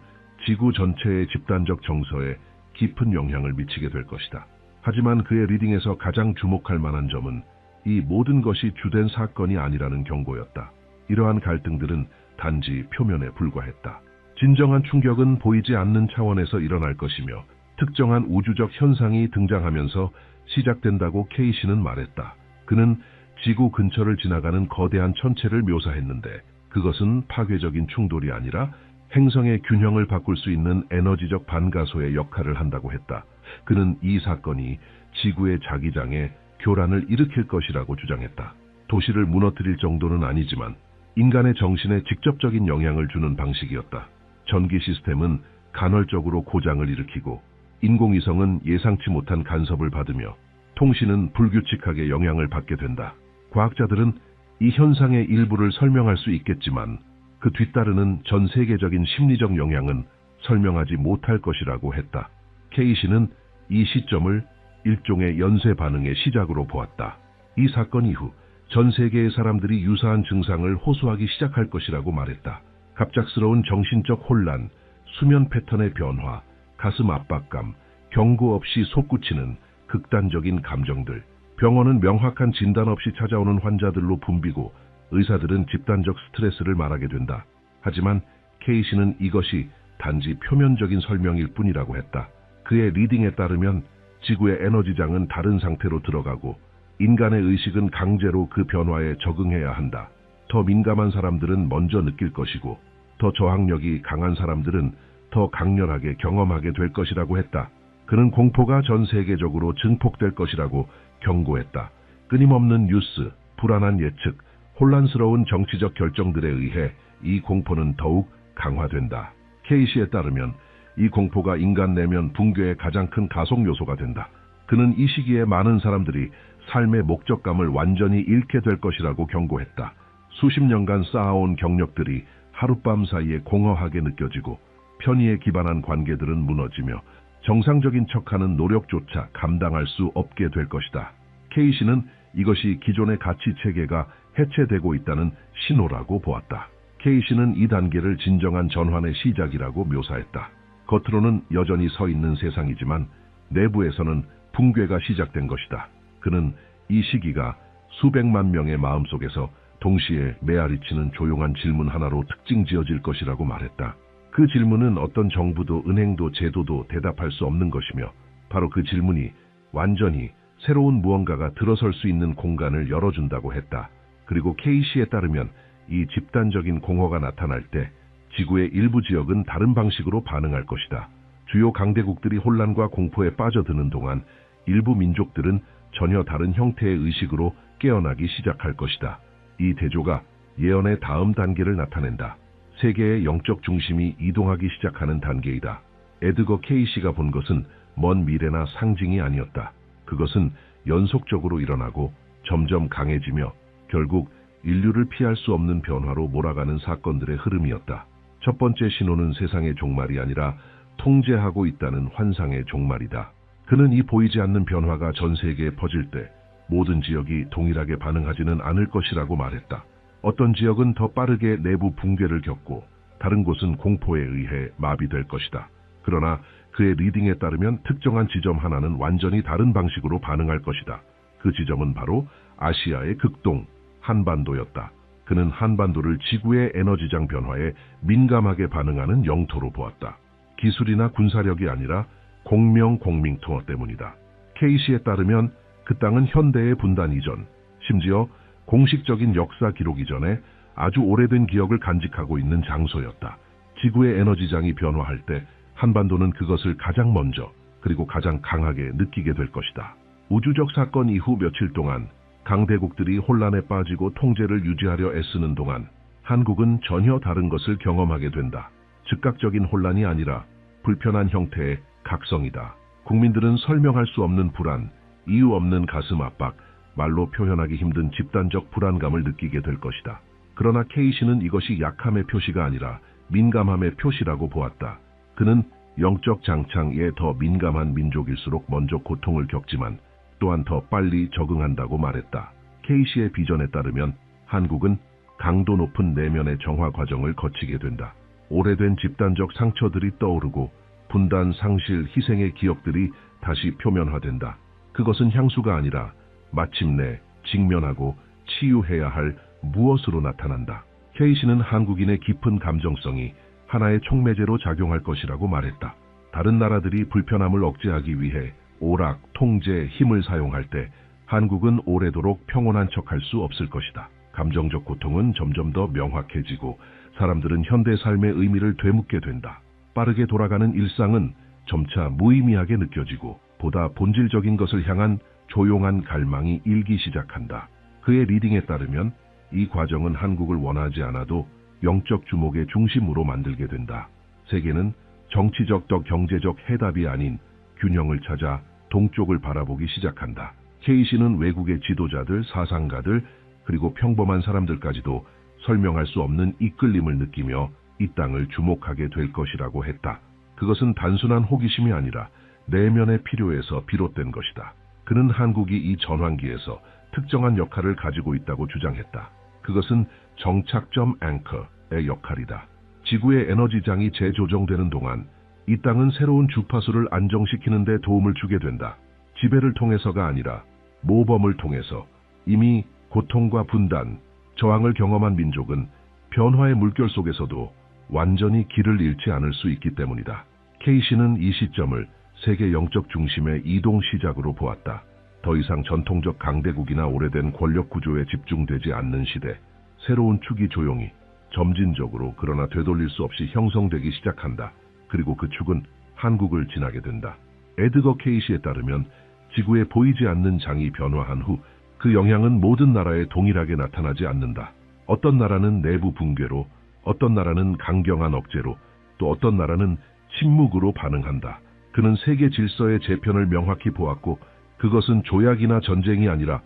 지구 전체의 집단적 정서에 깊은 영향을 미치게 될 것이다. 하지만 그의 리딩에서 가장 주목할 만한 점은 이 모든 것이 주된 사건이 아니라는 경고였다. 이러한 갈등들은 단지 표면에 불과했다. 진정한 충격은 보이지 않는 차원에서 일어날 것이며 특정한 우주적 현상이 등장하면서 시작된다고 케이시는 말했다. 그는 지구 근처를 지나가는 거대한 천체를 묘사했는데 그것은 파괴적인 충돌이 아니라 행성의 균형을 바꿀 수 있는 에너지적 반가소의 역할을 한다고 했다. 그는 이 사건이 지구의 자기장에 교란을 일으킬 것이라고 주장했다. 도시를 무너뜨릴 정도는 아니지만 인간의 정신에 직접적인 영향을 주는 방식이었다. 전기 시스템은 간헐적으로 고장을 일으키고 인공위성은 예상치 못한 간섭을 받으며 통신은 불규칙하게 영향을 받게 된다. 과학자들은 이 현상의 일부를 설명할 수 있겠지만 그 뒤따르는 전 세계적인 심리적 영향은 설명하지 못할 것이라고 했다. 케이시는 이 시점을 일종의 연쇄 반응의 시작으로 보았다. 이 사건 이후 전 세계의 사람들이 유사한 증상을 호소하기 시작할 것이라고 말했다. 갑작스러운 정신적 혼란, 수면 패턴의 변화, 가슴 압박감, 경고 없이 솟구치는 극단적인 감정들. 병원은 명확한 진단 없이 찾아오는 환자들로 붐비고 의사들은 집단적 스트레스를 말하게 된다. 하지만 케이시는 이것이 단지 표면적인 설명일 뿐이라고 했다. 그의 리딩에 따르면 지구의 에너지장은 다른 상태로 들어가고 인간의 의식은 강제로 그 변화에 적응해야 한다. 더 민감한 사람들은 먼저 느낄 것이고 더 저항력이 강한 사람들은 더 강렬하게 경험하게 될 것이라고 했다. 그는 공포가 전 세계적으로 증폭될 것이라고 경고했다. 끊임없는 뉴스, 불안한 예측, 혼란스러운 정치적 결정들에 의해 이 공포는 더욱 강화된다. 케이시에 따르면 이 공포가 인간 내면 붕괴의 가장 큰 가속 요소가 된다. 그는 이 시기에 많은 사람들이 삶의 목적감을 완전히 잃게 될 것이라고 경고했다. 수십 년간 쌓아온 경력들이 하룻밤 사이에 공허하게 느껴지고 편의에 기반한 관계들은 무너지며 정상적인 척하는 노력조차 감당할 수 없게 될 것이다. 케이시는 이것이 기존의 가치 체계가 해체되고 있다는 신호라고 보았다. 케이시는 이 단계를 진정한 전환의 시작이라고 묘사했다. 겉으로는 여전히 서 있는 세상이지만 내부에서는 붕괴가 시작된 것이다. 그는 이 시기가 수백만 명의 마음속에서 동시에 메아리치는 조용한 질문 하나로 특징 지어질 것이라고 말했다. 그 질문은 어떤 정부도 은행도 제도도 대답할 수 없는 것이며 바로 그 질문이 완전히 새로운 무언가가 들어설 수 있는 공간을 열어준다고 했다. 그리고 케이시에 따르면 이 집단적인 공허가 나타날 때 지구의 일부 지역은 다른 방식으로 반응할 것이다. 주요 강대국들이 혼란과 공포에 빠져드는 동안 일부 민족들은 전혀 다른 형태의 의식으로 깨어나기 시작할 것이다. 이 대조가 예언의 다음 단계를 나타낸다. 세계의 영적 중심이 이동하기 시작하는 단계이다. 에드거 케이시가 본 것은 먼 미래나 상징이 아니었다. 그것은 연속적으로 일어나고 점점 강해지며 결국 인류를 피할 수 없는 변화로 몰아가는 사건들의 흐름이었다. 첫 번째 신호는 세상의 종말이 아니라 통제하고 있다는 환상의 종말이다. 그는 이 보이지 않는 변화가 전 세계에 퍼질 때 모든 지역이 동일하게 반응하지는 않을 것이라고 말했다. 어떤 지역은 더 빠르게 내부 붕괴를 겪고 다른 곳은 공포에 의해 마비될 것이다. 그러나 그의 리딩에 따르면 특정한 지점 하나는 완전히 다른 방식으로 반응할 것이다. 그 지점은 바로 아시아의 극동, 한반도였다. 그는 한반도를 지구의 에너지장 변화에 민감하게 반응하는 영토로 보았다. 기술이나 군사력이 아니라 공명공민통화 때문이다. 케이시에 따르면 그 땅은 현대의 분단 이전, 심지어 공식적인 역사 기록 이전에 아주 오래된 기억을 간직하고 있는 장소였다. 지구의 에너지장이 변화할 때 한반도는 그것을 가장 먼저 그리고 가장 강하게 느끼게 될 것이다. 우주적 사건 이후 며칠 동안 강대국들이 혼란에 빠지고 통제를 유지하려 애쓰는 동안 한국은 전혀 다른 것을 경험하게 된다. 즉각적인 혼란이 아니라 불편한 형태의 각성이다. 국민들은 설명할 수 없는 불안, 이유 없는 가슴 압박, 말로 표현하기 힘든 집단적 불안감을 느끼게 될 것이다. 그러나 케이시는 이것이 약함의 표시가 아니라 민감함의 표시라고 보았다. 그는 영적 장창에 더 민감한 민족일수록 먼저 고통을 겪지만 또한 더 빨리 적응한다고 말했다. 케이시의 비전에 따르면 한국은 강도 높은 내면의 정화 과정을 거치게 된다. 오래된 집단적 상처들이 떠오르고 분단, 상실, 희생의 기억들이 다시 표면화된다. 그것은 향수가 아니라 마침내 직면하고 치유해야 할 무엇으로 나타난다. 케이시는 한국인의 깊은 감정성이 하나의 촉매제로 작용할 것이라고 말했다. 다른 나라들이 불편함을 억제하기 위해 오락, 통제, 힘을 사용할 때 한국은 오래도록 평온한 척할 수 없을 것이다. 감정적 고통은 점점 더 명확해지고 사람들은 현대 삶의 의미를 되묻게 된다. 빠르게 돌아가는 일상은 점차 무의미하게 느껴지고 보다 본질적인 것을 향한 조용한 갈망이 일기 시작한다. 그의 리딩에 따르면 이 과정은 한국을 원하지 않아도 영적 주목의 중심으로 만들게 된다. 세계는 정치적 더 경제적 해답이 아닌 균형을 찾아 동쪽을 바라보기 시작한다. 케이시는 외국의 지도자들, 사상가들, 그리고 평범한 사람들까지도 설명할 수 없는 이끌림을 느끼며 이 땅을 주목하게 될 것이라고 했다. 그것은 단순한 호기심이 아니라 내면의 필요에서 비롯된 것이다. 그는 한국이 이 전환기에서 특정한 역할을 가지고 있다고 주장했다. 그것은 정착점 앵커의 역할이다. 지구의 에너지장이 재조정되는 동안 이 땅은 새로운 주파수를 안정시키는 데 도움을 주게 된다. 지배를 통해서가 아니라 모범을 통해서. 이미 고통과 분단, 저항을 경험한 민족은 변화의 물결 속에서도 완전히 길을 잃지 않을 수 있기 때문이다. 케이시는 이 시점을 세계 영적 중심의 이동 시작으로 보았다. 더 이상 전통적 강대국이나 오래된 권력 구조에 집중되지 않는 시대, 새로운 축이 조용히, 점진적으로 그러나 되돌릴 수 없이 형성되기 시작한다. 그리고 그 축은 한국을 지나게 된다. 에드거 케이시에 따르면 지구에 보이지 않는 장이 변화한 후 그 영향은 모든 나라에 동일하게 나타나지 않는다. 어떤 나라는 내부 붕괴로, 어떤 나라는 강경한 억제로, 또 어떤 나라는 침묵으로 반응한다. 그는 세계 질서의 재편을 명확히 보았고 그것은 조약이나 전쟁이 아니라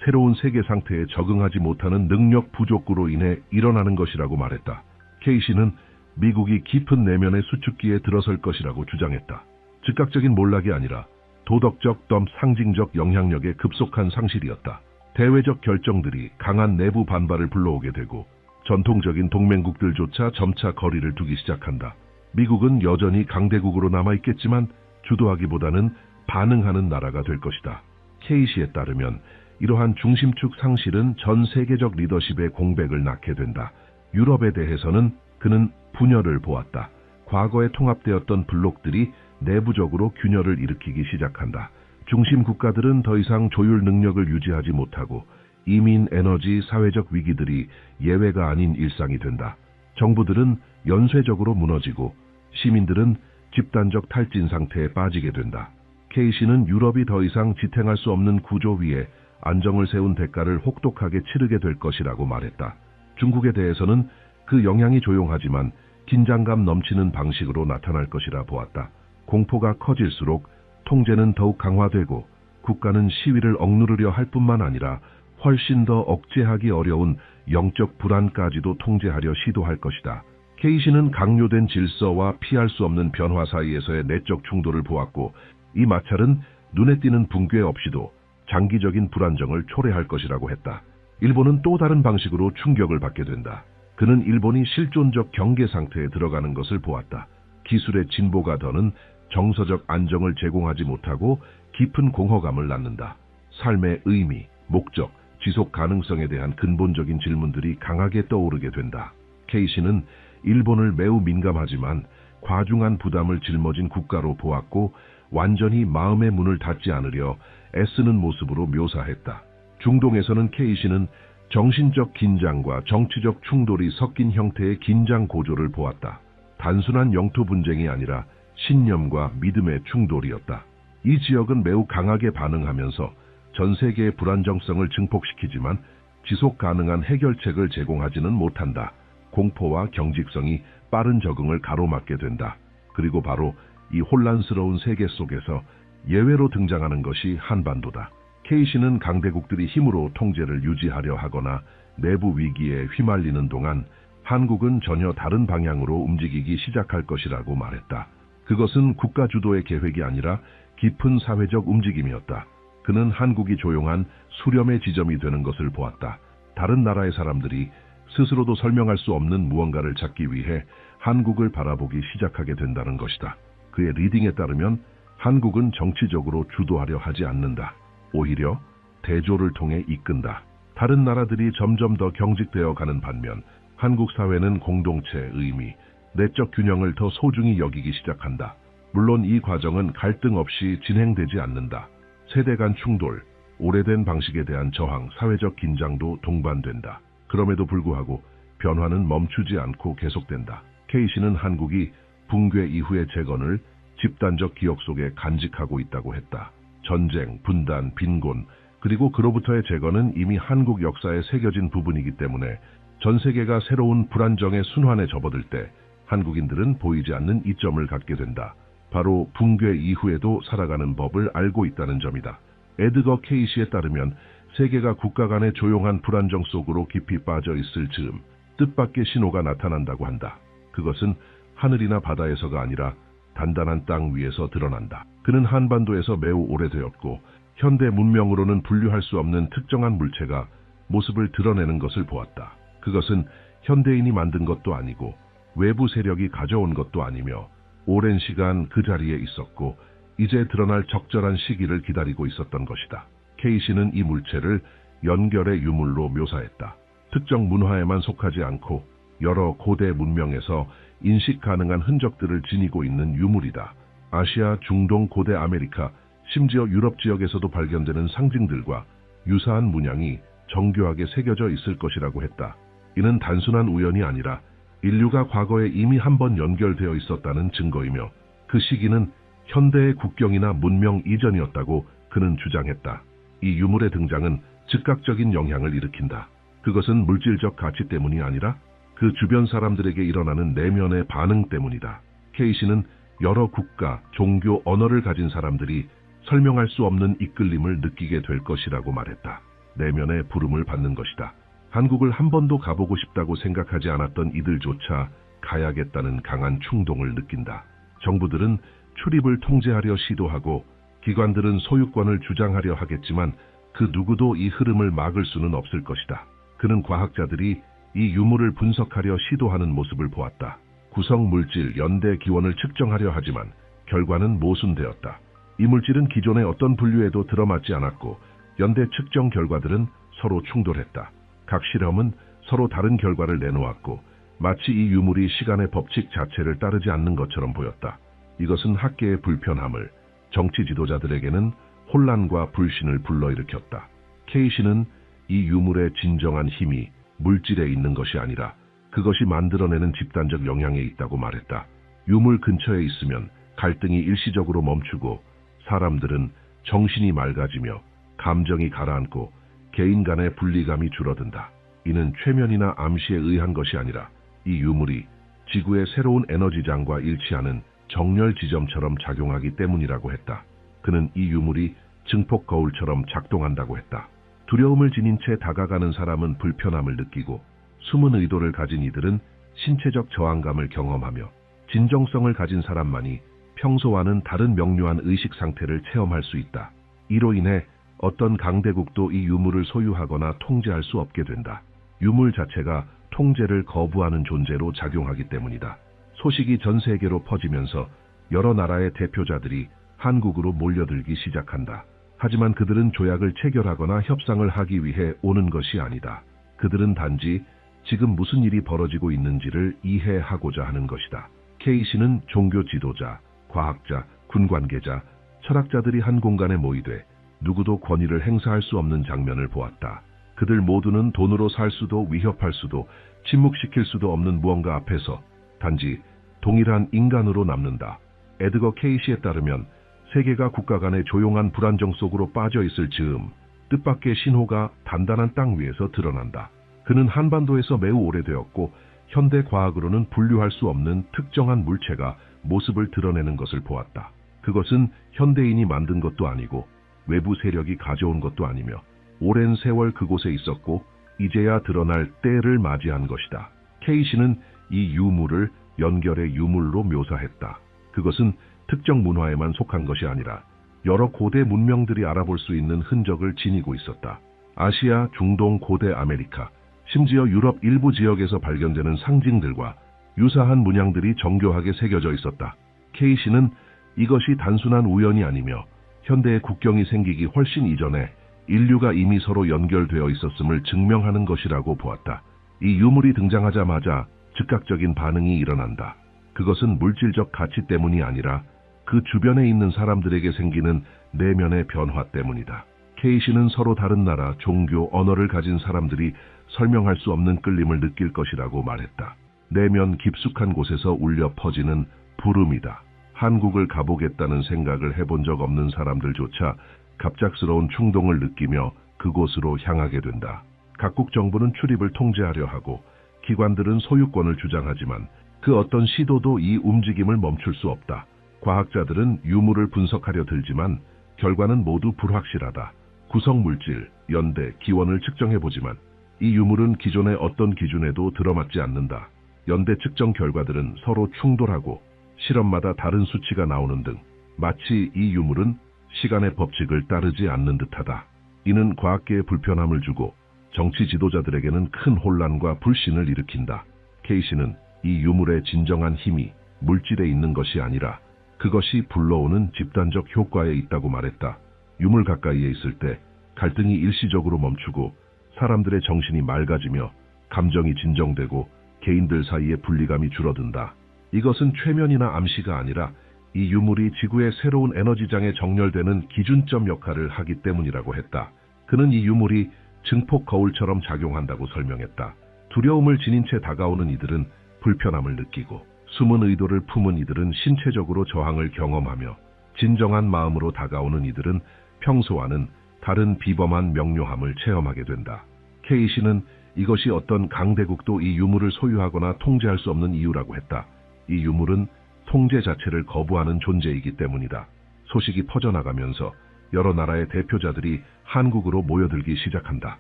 새로운 세계 상태에 적응하지 못하는 능력 부족으로 인해 일어나는 것이라고 말했다. 케이시는 미국이 깊은 내면의 수축기에 들어설 것이라고 주장했다. 즉각적인 몰락이 아니라 도덕적 덤 상징적 영향력의 급속한 상실이었다. 대외적 결정들이 강한 내부 반발을 불러오게 되고 전통적인 동맹국들조차 점차 거리를 두기 시작한다. 미국은 여전히 강대국으로 남아있겠지만 주도하기보다는 반응하는 나라가 될 것이다. 케이시에 따르면 이러한 중심축 상실은 전 세계적 리더십의 공백을 낳게 된다. 유럽에 대해서는 그는 분열을 보았다. 과거에 통합되었던 블록들이 내부적으로 균열을 일으키기 시작한다. 중심 국가들은 더 이상 조율 능력을 유지하지 못하고 이민, 에너지, 사회적 위기들이 예외가 아닌 일상이 된다. 정부들은 연쇄적으로 무너지고 시민들은 집단적 탈진 상태에 빠지게 된다. 케이시는 유럽이 더 이상 지탱할 수 없는 구조 위에 안정을 세운 대가를 혹독하게 치르게 될 것이라고 말했다. 중국에 대해서는 그 영향이 조용하지만 긴장감 넘치는 방식으로 나타날 것이라 보았다. 공포가 커질수록 통제는 더욱 강화되고 국가는 시위를 억누르려 할 뿐만 아니라 훨씬 더 억제하기 어려운 영적 불안까지도 통제하려 시도할 것이다. 케이시는 강요된 질서와 피할 수 없는 변화 사이에서의 내적 충돌을 보았고 이 마찰은 눈에 띄는 붕괴 없이도 장기적인 불안정을 초래할 것이라고 했다. 일본은 또 다른 방식으로 충격을 받게 된다. 그는 일본이 실존적 경계 상태에 들어가는 것을 보았다. 기술의 진보가 더는 정서적 안정을 제공하지 못하고 깊은 공허감을 낳는다. 삶의 의미, 목적, 지속 가능성에 대한 근본적인 질문들이 강하게 떠오르게 된다. 케이시는 일본을 매우 민감하지만 과중한 부담을 짊어진 국가로 보았고 완전히 마음의 문을 닫지 않으려 애쓰는 모습으로 묘사했다. 중동에서는 케이시는 정신적 긴장과 정치적 충돌이 섞인 형태의 긴장 고조를 보았다. 단순한 영토 분쟁이 아니라 신념과 믿음의 충돌이었다. 이 지역은 매우 강하게 반응하면서 전 세계의 불안정성을 증폭시키지만 지속 가능한 해결책을 제공하지는 못한다. 공포와 경직성이 빠른 적응을 가로막게 된다. 그리고 바로 이 혼란스러운 세계 속에서 예외로 등장하는 것이 한반도다. 케이시는 강대국들이 힘으로 통제를 유지하려 하거나 내부 위기에 휘말리는 동안 한국은 전혀 다른 방향으로 움직이기 시작할 것이라고 말했다. 그것은 국가 주도의 계획이 아니라 깊은 사회적 움직임이었다. 그는 한국이 조용한 수렴의 지점이 되는 것을 보았다. 다른 나라의 사람들이 스스로도 설명할 수 없는 무언가를 찾기 위해 한국을 바라보기 시작하게 된다는 것이다. 그의 리딩에 따르면 한국은 정치적으로 주도하려 하지 않는다. 오히려 대조를 통해 이끈다. 다른 나라들이 점점 더 경직되어 가는 반면 한국 사회는 공동체의 의미, 내적 균형을 더 소중히 여기기 시작한다. 물론 이 과정은 갈등 없이 진행되지 않는다. 세대 간 충돌, 오래된 방식에 대한 저항, 사회적 긴장도 동반된다. 그럼에도 불구하고 변화는 멈추지 않고 계속된다. 케이시는 한국이 붕괴 이후의 재건을 집단적 기억 속에 간직하고 있다고 했다. 전쟁, 분단, 빈곤, 그리고 그로부터의 재건은 이미 한국 역사에 새겨진 부분이기 때문에 전 세계가 새로운 불안정의 순환에 접어들 때 한국인들은 보이지 않는 이점을 갖게 된다. 바로 붕괴 이후에도 살아가는 법을 알고 있다는 점이다. 에드거 케이시에 따르면 세계가 국가 간의 조용한 불안정 속으로 깊이 빠져 있을 즈음 뜻밖의 신호가 나타난다고 한다. 그것은 하늘이나 바다에서가 아니라 단단한 땅 위에서 드러난다. 그는 한반도에서 매우 오래되었고 현대 문명으로는 분류할 수 없는 특정한 물체가 모습을 드러내는 것을 보았다. 그것은 현대인이 만든 것도 아니고 외부 세력이 가져온 것도 아니며 오랜 시간 그 자리에 있었고 이제 드러날 적절한 시기를 기다리고 있었던 것이다. 케이시는 이 물체를 연결의 유물로 묘사했다. 특정 문화에만 속하지 않고 여러 고대 문명에서 인식 가능한 흔적들을 지니고 있는 유물이다. 아시아, 중동, 고대 아메리카, 심지어 유럽 지역에서도 발견되는 상징들과 유사한 문양이 정교하게 새겨져 있을 것이라고 했다. 이는 단순한 우연이 아니라 인류가 과거에 이미 한번 연결되어 있었다는 증거이며 그 시기는 현대의 국경이나 문명 이전이었다고 그는 주장했다. 이 유물의 등장은 즉각적인 영향을 일으킨다. 그것은 물질적 가치 때문이 아니라 그 주변 사람들에게 일어나는 내면의 반응 때문이다. 케이시는 여러 국가, 종교, 언어를 가진 사람들이 설명할 수 없는 이끌림을 느끼게 될 것이라고 말했다. 내면의 부름을 받는 것이다. 한국을 한 번도 가보고 싶다고 생각하지 않았던 이들조차 가야겠다는 강한 충동을 느낀다. 정부들은 출입을 통제하려 시도하고 기관들은 소유권을 주장하려 하겠지만 그 누구도 이 흐름을 막을 수는 없을 것이다. 그는 과학자들이 이 유물을 분석하려 시도하는 모습을 보았다. 구성 물질, 연대 기원을 측정하려 하지만 결과는 모순되었다. 이 물질은 기존의 어떤 분류에도 들어맞지 않았고 연대 측정 결과들은 서로 충돌했다. 각 실험은 서로 다른 결과를 내놓았고 마치 이 유물이 시간의 법칙 자체를 따르지 않는 것처럼 보였다. 이것은 학계의 불편함을, 정치 지도자들에게는 혼란과 불신을 불러일으켰다. K씨는 이 유물의 진정한 힘이 물질에 있는 것이 아니라 그것이 만들어내는 집단적 영향에 있다고 말했다. 유물 근처에 있으면 갈등이 일시적으로 멈추고 사람들은 정신이 맑아지며 감정이 가라앉고 개인 간의 분리감이 줄어든다. 이는 최면이나 암시에 의한 것이 아니라 이 유물이 지구의 새로운 에너지장과 일치하는 정렬 지점처럼 작용하기 때문이라고 했다. 그는 이 유물이 증폭 거울처럼 작동한다고 했다. 두려움을 지닌 채 다가가는 사람은 불편함을 느끼고 숨은 의도를 가진 이들은 신체적 저항감을 경험하며 진정성을 가진 사람만이 평소와는 다른 명료한 의식 상태를 체험할 수 있다. 이로 인해 어떤 강대국도 이 유물을 소유하거나 통제할 수 없게 된다. 유물 자체가 통제를 거부하는 존재로 작용하기 때문이다. 소식이 전 세계로 퍼지면서 여러 나라의 대표자들이 한국으로 몰려들기 시작한다. 하지만 그들은 조약을 체결하거나 협상을 하기 위해 오는 것이 아니다. 그들은 단지 지금 무슨 일이 벌어지고 있는지를 이해하고자 하는 것이다. K씨는 종교 지도자, 과학자, 군 관계자, 철학자들이 한 공간에 모이되 누구도 권위를 행사할 수 없는 장면을 보았다. 그들 모두는 돈으로 살 수도 위협할 수도 침묵시킬 수도 없는 무언가 앞에서 단지 동일한 인간으로 남는다. 에드거 케이시에 따르면 세계가 국가 간의 조용한 불안정 속으로 빠져 있을 즈음 뜻밖의 신호가 단단한 땅 위에서 드러난다. 그는 한반도에서 매우 오래되었고 현대 과학으로는 분류할 수 없는 특정한 물체가 모습을 드러내는 것을 보았다. 그것은 현대인이 만든 것도 아니고 외부 세력이 가져온 것도 아니며 오랜 세월 그곳에 있었고 이제야 드러날 때를 맞이한 것이다. K씨는 이 유물을 연결의 유물로 묘사했다. 그것은 특정 문화에만 속한 것이 아니라 여러 고대 문명들이 알아볼 수 있는 흔적을 지니고 있었다. 아시아, 중동, 고대 아메리카, 심지어 유럽 일부 지역에서 발견되는 상징들과 유사한 문양들이 정교하게 새겨져 있었다. K씨는 이것이 단순한 우연이 아니며 현대의 국경이 생기기 훨씬 이전에 인류가 이미 서로 연결되어 있었음을 증명하는 것이라고 보았다. 이 유물이 등장하자마자 즉각적인 반응이 일어난다. 그것은 물질적 가치 때문이 아니라 그 주변에 있는 사람들에게 생기는 내면의 변화 때문이다. K씨는 서로 다른 나라, 종교, 언어를 가진 사람들이 설명할 수 없는 끌림을 느낄 것이라고 말했다. 내면 깊숙한 곳에서 울려 퍼지는 부름이다. 한국을 가보겠다는 생각을 해본 적 없는 사람들조차 갑작스러운 충동을 느끼며 그곳으로 향하게 된다. 각국 정부는 출입을 통제하려 하고 기관들은 소유권을 주장하지만 그 어떤 시도도 이 움직임을 멈출 수 없다. 과학자들은 유물을 분석하려 들지만 결과는 모두 불확실하다. 구성물질, 연대, 기원을 측정해보지만 이 유물은 기존의 어떤 기준에도 들어맞지 않는다. 연대 측정 결과들은 서로 충돌하고 실험마다 다른 수치가 나오는 등 마치 이 유물은 시간의 법칙을 따르지 않는 듯하다. 이는 과학계에 불편함을 주고 정치 지도자들에게는 큰 혼란과 불신을 일으킨다. K씨는 이 유물의 진정한 힘이 물질에 있는 것이 아니라 그것이 불러오는 집단적 효과에 있다고 말했다. 유물 가까이에 있을 때 갈등이 일시적으로 멈추고 사람들의 정신이 맑아지며 감정이 진정되고 개인들 사이의 분리감이 줄어든다. 이것은 최면이나 암시가 아니라 이 유물이 지구의 새로운 에너지장에 정렬되는 기준점 역할을 하기 때문이라고 했다. 그는 이 유물이 증폭 거울처럼 작용한다고 설명했다. 두려움을 지닌 채 다가오는 이들은 불편함을 느끼고 숨은 의도를 품은 이들은 신체적으로 저항을 경험하며 진정한 마음으로 다가오는 이들은 평소와는 다른 비범한 명료함을 체험하게 된다. K씨는 이것이 어떤 강대국도 이 유물을 소유하거나 통제할 수 없는 이유라고 했다. 이 유물은 통제 자체를 거부하는 존재이기 때문이다. 소식이 퍼져나가면서 여러 나라의 대표자들이 한국으로 모여들기 시작한다.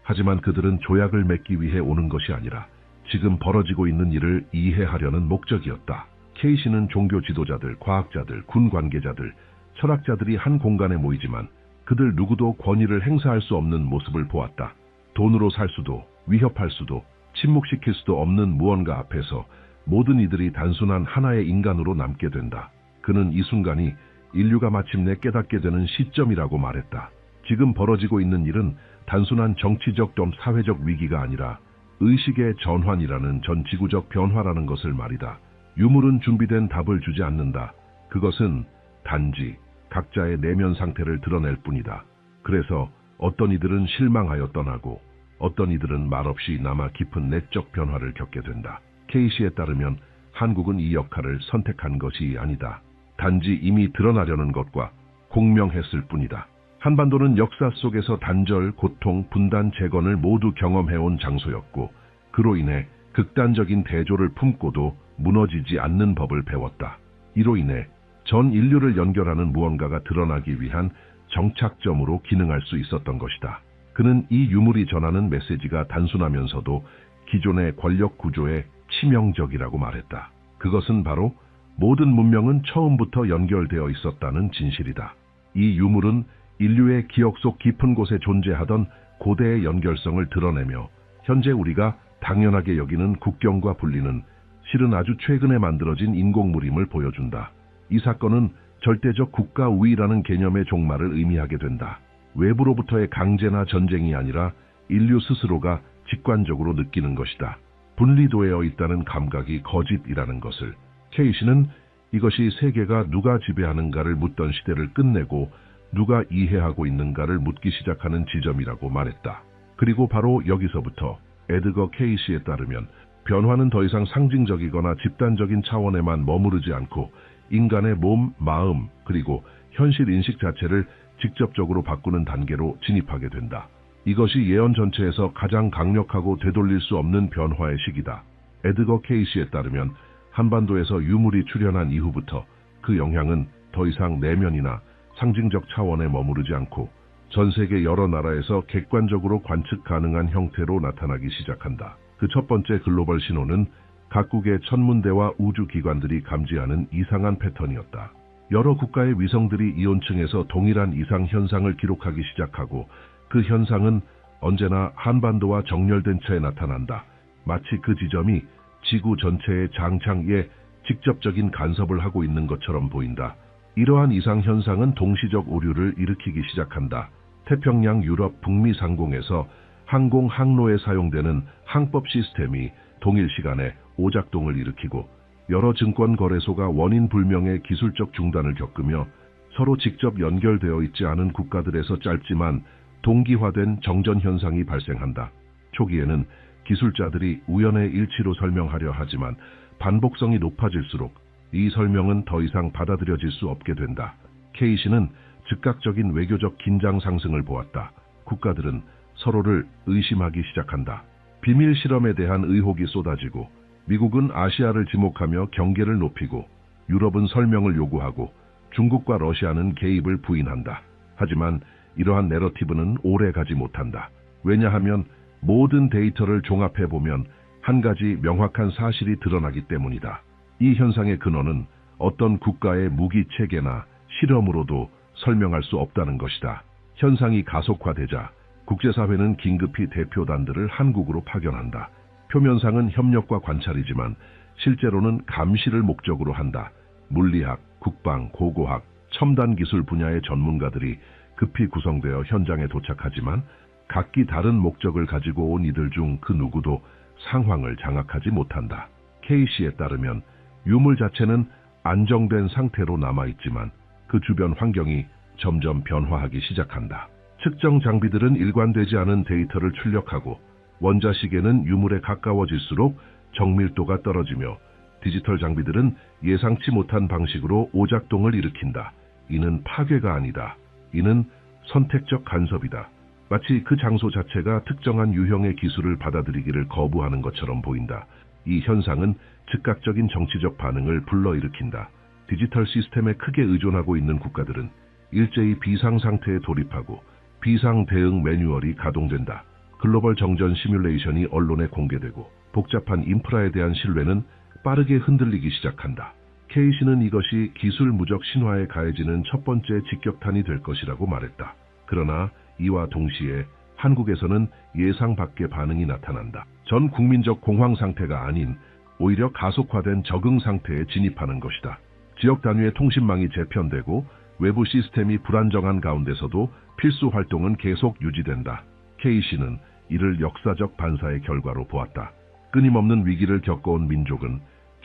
하지만 그들은 조약을 맺기 위해 오는 것이 아니라 지금 벌어지고 있는 일을 이해하려는 목적이었다. K씨는 종교 지도자들, 과학자들, 군 관계자들, 철학자들이 한 공간에 모이지만 그들 누구도 권위를 행사할 수 없는 모습을 보았다. 돈으로 살 수도, 위협할 수도, 침묵시킬 수도 없는 무언가 앞에서 모든 이들이 단순한 하나의 인간으로 남게 된다. 그는 이 순간이 인류가 마침내 깨닫게 되는 시점이라고 말했다. 지금 벌어지고 있는 일은 단순한 정치적 또는 사회적 위기가 아니라 의식의 전환이라는 전 지구적 변화라는 것을 말이다. 유물은 준비된 답을 주지 않는다. 그것은 단지 각자의 내면 상태를 드러낼 뿐이다. 그래서 어떤 이들은 실망하여 떠나고 어떤 이들은 말없이 남아 깊은 내적 변화를 겪게 된다. 케이시에 따르면 한국은 이 역할을 선택한 것이 아니다. 단지 이미 드러나려는 것과 공명했을 뿐이다. 한반도는 역사 속에서 단절, 고통, 분단, 재건을 모두 경험해온 장소였고 그로 인해 극단적인 대조를 품고도 무너지지 않는 법을 배웠다. 이로 인해 전 인류를 연결하는 무언가가 드러나기 위한 정착점으로 기능할 수 있었던 것이다. 그는 이 유물이 전하는 메시지가 단순하면서도 기존의 권력 구조에 치명적이라고 말했다. 그것은 바로 모든 문명은 처음부터 연결되어 있었다는 진실이다. 이 유물은 인류의 기억 속 깊은 곳에 존재하던 고대의 연결성을 드러내며 현재 우리가 당연하게 여기는 국경과 분리는 실은 아주 최근에 만들어진 인공물임을 보여준다. 이 사건은 절대적 국가 우위라는 개념의 종말을 의미하게 된다. 외부로부터의 강제나 전쟁이 아니라 인류 스스로가 직관적으로 느끼는 것이다. 분리되어 있다는 감각이 거짓이라는 것을. 케이시는 이것이 세계가 누가 지배하는가를 묻던 시대를 끝내고 누가 이해하고 있는가를 묻기 시작하는 지점이라고 말했다. 그리고 바로 여기서부터 에드거 케이시에 따르면 변화는 더 이상 상징적이거나 집단적인 차원에만 머무르지 않고 인간의 몸, 마음, 그리고 현실 인식 자체를 직접적으로 바꾸는 단계로 진입하게 된다. 이것이 예언 전체에서 가장 강력하고 되돌릴 수 없는 변화의 시기다. 에드거 케이시에 따르면 한반도에서 유물이 출현한 이후부터 그 영향은 더 이상 내면이나 상징적 차원에 머무르지 않고 전 세계 여러 나라에서 객관적으로 관측 가능한 형태로 나타나기 시작한다. 그 첫 번째 글로벌 신호는 각국의 천문대와 우주기관들이 감지하는 이상한 패턴이었다. 여러 국가의 위성들이 이온층에서 동일한 이상 현상을 기록하기 시작하고 그 현상은 언제나 한반도와 정렬된 채 나타난다. 마치 그 지점이 지구 전체의 장창에 직접적인 간섭을 하고 있는 것처럼 보인다. 이러한 이상 현상은 동시적 오류를 일으키기 시작한다. 태평양 유럽 북미 상공에서 항공 항로에 사용되는 항법 시스템이 동일 시간에 오작동을 일으키고 여러 증권 거래소가 원인 불명의 기술적 중단을 겪으며 서로 직접 연결되어 있지 않은 국가들에서 짧지만 동기화된 정전 현상이 발생한다. 초기에는 기술자들이 우연의 일치로 설명하려 하지만 반복성이 높아질수록 이 설명은 더 이상 받아들여질 수 없게 된다. 케이시는 즉각적인 외교적 긴장 상승을 보았다. 국가들은 서로를 의심하기 시작한다. 비밀 실험에 대한 의혹이 쏟아지고 미국은 아시아를 지목하며 경계를 높이고 유럽은 설명을 요구하고 중국과 러시아는 개입을 부인한다. 하지만 이러한 내러티브는 오래 가지 못한다. 왜냐하면 모든 데이터를 종합해보면 한 가지 명확한 사실이 드러나기 때문이다. 이 현상의 근원은 어떤 국가의 무기 체계나 실험으로도 설명할 수 없다는 것이다. 현상이 가속화되자 국제사회는 긴급히 대표단들을 한국으로 파견한다. 표면상은 협력과 관찰이지만 실제로는 감시를 목적으로 한다. 물리학, 국방, 고고학, 첨단 기술 분야의 전문가들이 급히 구성되어 현장에 도착하지만 각기 다른 목적을 가지고 온 이들 중 그 누구도 상황을 장악하지 못한다. 케이시에 따르면 유물 자체는 안정된 상태로 남아있지만 그 주변 환경이 점점 변화하기 시작한다. 측정 장비들은 일관되지 않은 데이터를 출력하고 원자시계는 유물에 가까워질수록 정밀도가 떨어지며 디지털 장비들은 예상치 못한 방식으로 오작동을 일으킨다. 이는 파괴가 아니다. 이는 선택적 간섭이다. 마치 그 장소 자체가 특정한 유형의 기술을 받아들이기를 거부하는 것처럼 보인다. 이 현상은 즉각적인 정치적 반응을 불러일으킨다. 디지털 시스템에 크게 의존하고 있는 국가들은 일제히 비상 상태에 돌입하고 비상 대응 매뉴얼이 가동된다. 글로벌 정전 시뮬레이션이 언론에 공개되고 복잡한 인프라에 대한 신뢰는 빠르게 흔들리기 시작한다. 케이시는 이것이 기술 무적 신화에 가해지는 첫 번째 직격탄이 될 것이라고 말했다. 그러나 이와 동시에 한국에서는 예상 밖의 반응이 나타난다. 전 국민적 공황 상태가 아닌 오히려 가속화된 적응 상태에 진입하는 것이다. 지역 단위의 통신망이 재편되고 외부 시스템이 불안정한 가운데서도 필수 활동은 계속 유지된다. 케이시는 이를 역사적 반사의 결과로 보았다. 끊임없는 위기를 겪어온 민족은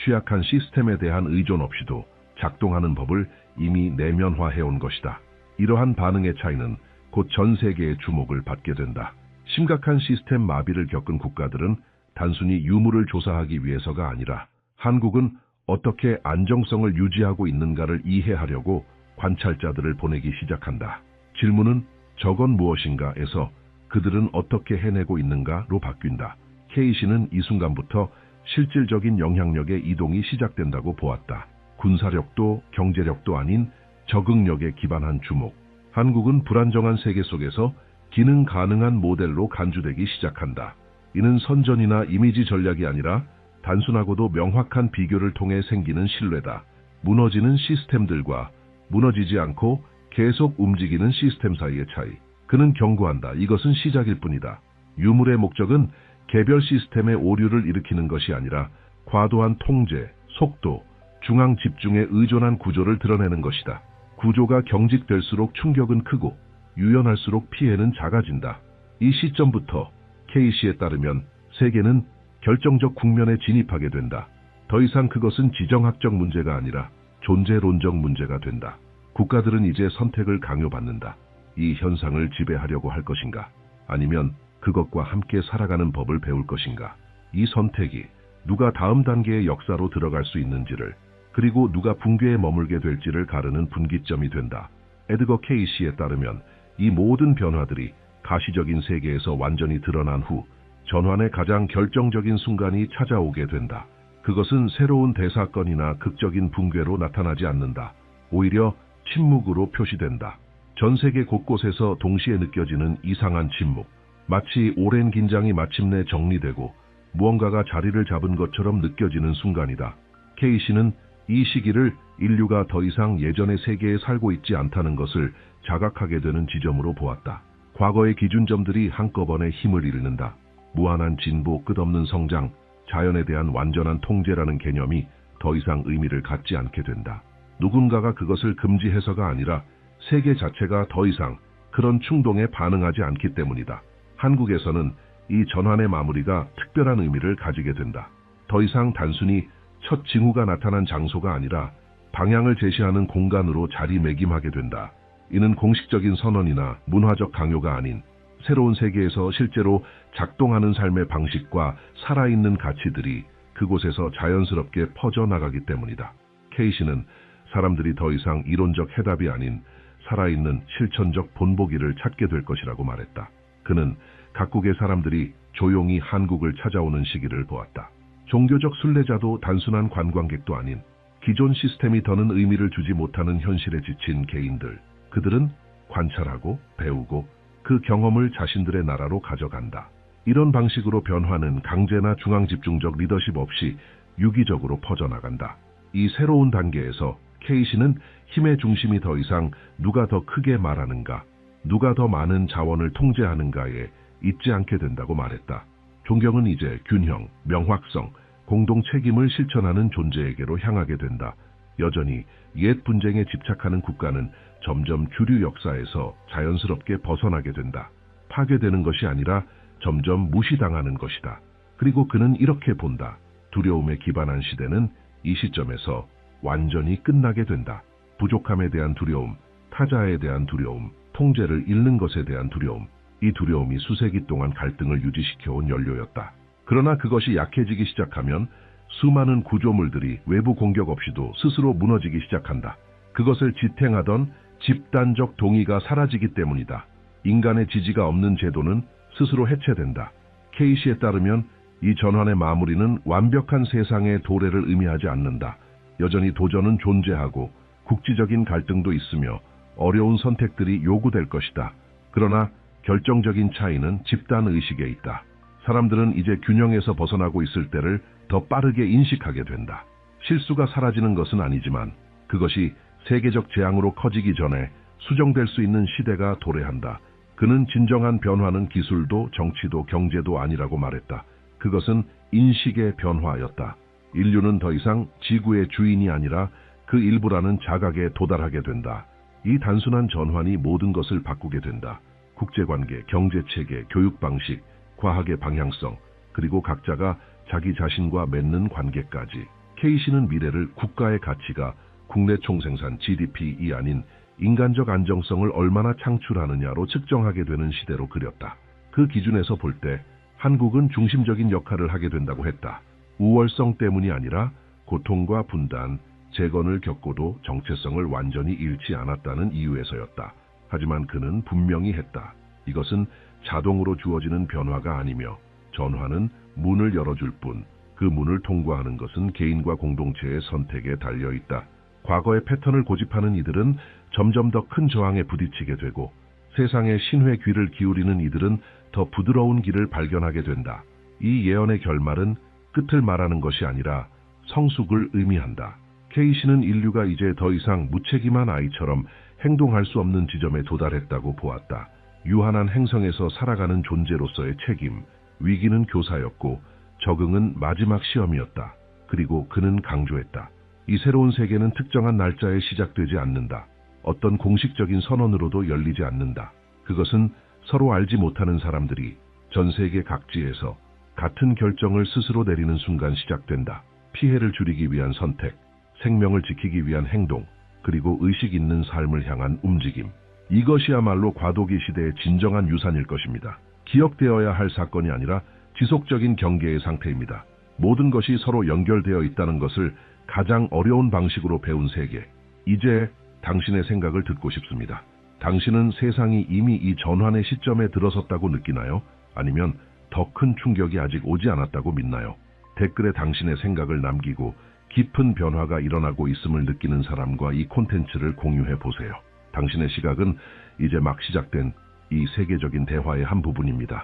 취약한 시스템에 대한 의존 없이도 작동하는 법을 이미 내면화해온 것이다. 이러한 반응의 차이는 곧 전 세계의 주목을 받게 된다. 심각한 시스템 마비를 겪은 국가들은 단순히 유무를 조사하기 위해서가 아니라 한국은 어떻게 안정성을 유지하고 있는가를 이해하려고 관찰자들을 보내기 시작한다. 질문은 저건 무엇인가에서 그들은 어떻게 해내고 있는가로 바뀐다. K씨는 이 순간부터 실질적인 영향력의 이동이 시작된다고 보았다. 군사력도 경제력도 아닌 적응력에 기반한 주목. 한국은 불안정한 세계 속에서 기능 가능한 모델로 간주되기 시작한다. 이는 선전이나 이미지 전략이 아니라 단순하고도 명확한 비교를 통해 생기는 신뢰다. 무너지는 시스템들과 무너지지 않고 계속 움직이는 시스템 사이의 차이. 그는 경고한다. 이것은 시작일 뿐이다. 유물의 목적은 개별 시스템의 오류를 일으키는 것이 아니라 과도한 통제, 속도, 중앙 집중에 의존한 구조를 드러내는 것이다. 구조가 경직될수록 충격은 크고 유연할수록 피해는 작아진다. 이 시점부터 K씨에 따르면 세계는 결정적 국면에 진입하게 된다. 더 이상 그것은 지정학적 문제가 아니라 존재론적 문제가 된다. 국가들은 이제 선택을 강요받는다. 이 현상을 지배하려고 할 것인가? 아니면 그것과 함께 살아가는 법을 배울 것인가? 이 선택이 누가 다음 단계의 역사로 들어갈 수 있는지를, 그리고 누가 붕괴에 머물게 될지를 가르는 분기점이 된다. 에드거 케이시에 따르면 이 모든 변화들이 가시적인 세계에서 완전히 드러난 후 전환의 가장 결정적인 순간이 찾아오게 된다. 그것은 새로운 대사건이나 극적인 붕괴로 나타나지 않는다. 오히려 침묵으로 표시된다. 전 세계 곳곳에서 동시에 느껴지는 이상한 침묵. 마치 오랜 긴장이 마침내 정리되고 무언가가 자리를 잡은 것처럼 느껴지는 순간이다. K씨는 이 시기를 인류가 더 이상 예전의 세계에 살고 있지 않다는 것을 자각하게 되는 지점으로 보았다. 과거의 기준점들이 한꺼번에 힘을 잃는다. 무한한 진보, 끝없는 성장, 자연에 대한 완전한 통제라는 개념이 더 이상 의미를 갖지 않게 된다. 누군가가 그것을 금지해서가 아니라 세계 자체가 더 이상 그런 충동에 반응하지 않기 때문이다. 한국에서는 이 전환의 마무리가 특별한 의미를 가지게 된다. 더 이상 단순히 첫 징후가 나타난 장소가 아니라 방향을 제시하는 공간으로 자리매김하게 된다. 이는 공식적인 선언이나 문화적 강요가 아닌 새로운 세계에서 실제로 작동하는 삶의 방식과 살아있는 가치들이 그곳에서 자연스럽게 퍼져나가기 때문이다. K씨는 사람들이 더 이상 이론적 해답이 아닌 살아있는 실천적 본보기를 찾게 될 것이라고 말했다. 그는 각국의 사람들이 조용히 한국을 찾아오는 시기를 보았다. 종교적 순례자도 단순한 관광객도 아닌 기존 시스템이 더는 의미를 주지 못하는 현실에 지친 개인들. 그들은 관찰하고 배우고 그 경험을 자신들의 나라로 가져간다. 이런 방식으로 변화는 강제나 중앙집중적 리더십 없이 유기적으로 퍼져나간다. 이 새로운 단계에서 K씨는 힘의 중심이 더 이상 누가 더 크게 말하는가, 누가 더 많은 자원을 통제하는가에 있지 않게 된다고 말했다. 존경은 이제 균형, 명확성, 공동 책임을 실천하는 존재에게로 향하게 된다. 여전히 옛 분쟁에 집착하는 국가는 점점 주류 역사에서 자연스럽게 벗어나게 된다. 파괴되는 것이 아니라 점점 무시당하는 것이다. 그리고 그는 이렇게 본다. 두려움에 기반한 시대는 이 시점에서 완전히 끝나게 된다. 부족함에 대한 두려움, 타자에 대한 두려움, 통제를 잃는 것에 대한 두려움. 이 두려움이 수세기 동안 갈등을 유지시켜온 연료였다. 그러나 그것이 약해지기 시작하면 수많은 구조물들이 외부 공격 없이도 스스로 무너지기 시작한다. 그것을 지탱하던 집단적 동의가 사라지기 때문이다. 인간의 지지가 없는 제도는 스스로 해체된다. K씨에 따르면 이 전환의 마무리는 완벽한 세상의 도래를 의미하지 않는다. 여전히 도전은 존재하고 국지적인 갈등도 있으며 어려운 선택들이 요구될 것이다. 그러나 결정적인 차이는 집단의식에 있다. 사람들은 이제 균형에서 벗어나고 있을 때를 더 빠르게 인식하게 된다. 실수가 사라지는 것은 아니지만 그것이 세계적 재앙으로 커지기 전에 수정될 수 있는 시대가 도래한다. 그는 진정한 변화는 기술도 정치도 경제도 아니라고 말했다. 그것은 인식의 변화였다. 인류는 더 이상 지구의 주인이 아니라 그 일부라는 자각에 도달하게 된다. 이 단순한 전환이 모든 것을 바꾸게 된다. 국제관계, 경제체계, 교육방식, 과학의 방향성, 그리고 각자가 자기 자신과 맺는 관계까지. K씨는 미래를 국가의 가치가 국내 총생산 GDP이 아닌 인간적 안정성을 얼마나 창출하느냐로 측정하게 되는 시대로 그렸다. 그 기준에서 볼 때 한국은 중심적인 역할을 하게 된다고 했다. 우월성 때문이 아니라 고통과 분단, 재건을 겪고도 정체성을 완전히 잃지 않았다는 이유에서였다. 하지만 그는 분명히 했다. 이것은 자동으로 주어지는 변화가 아니며 전환은 문을 열어줄 뿐, 그 문을 통과하는 것은 개인과 공동체의 선택에 달려있다. 과거의 패턴을 고집하는 이들은 점점 더 큰 저항에 부딪히게 되고, 세상의 신회 귀를 기울이는 이들은 더 부드러운 길을 발견하게 된다. 이 예언의 결말은 끝을 말하는 것이 아니라 성숙을 의미한다. K씨는 인류가 이제 더 이상 무책임한 아이처럼 행동할 수 없는 지점에 도달했다고 보았다. 유한한 행성에서 살아가는 존재로서의 책임, 위기는 교사였고 적응은 마지막 시험이었다. 그리고 그는 강조했다. 이 새로운 세계는 특정한 날짜에 시작되지 않는다. 어떤 공식적인 선언으로도 열리지 않는다. 그것은 서로 알지 못하는 사람들이 전 세계 각지에서 같은 결정을 스스로 내리는 순간 시작된다. 피해를 줄이기 위한 선택, 생명을 지키기 위한 행동, 그리고 의식 있는 삶을 향한 움직임. 이것이야말로 과도기 시대의 진정한 유산일 것입니다. 기억되어야 할 사건이 아니라 지속적인 경계의 상태입니다. 모든 것이 서로 연결되어 있다는 것을 가장 어려운 방식으로 배운 세계. 이제 당신의 생각을 듣고 싶습니다. 당신은 세상이 이미 이 전환의 시점에 들어섰다고 느끼나요? 아니면 더 큰 충격이 아직 오지 않았다고 믿나요? 댓글에 당신의 생각을 남기고 깊은 변화가 일어나고 있음을 느끼는 사람과 이 콘텐츠를 공유해 보세요. 당신의 시각은 이제 막 시작된 이 세계적인 대화의 한 부분입니다.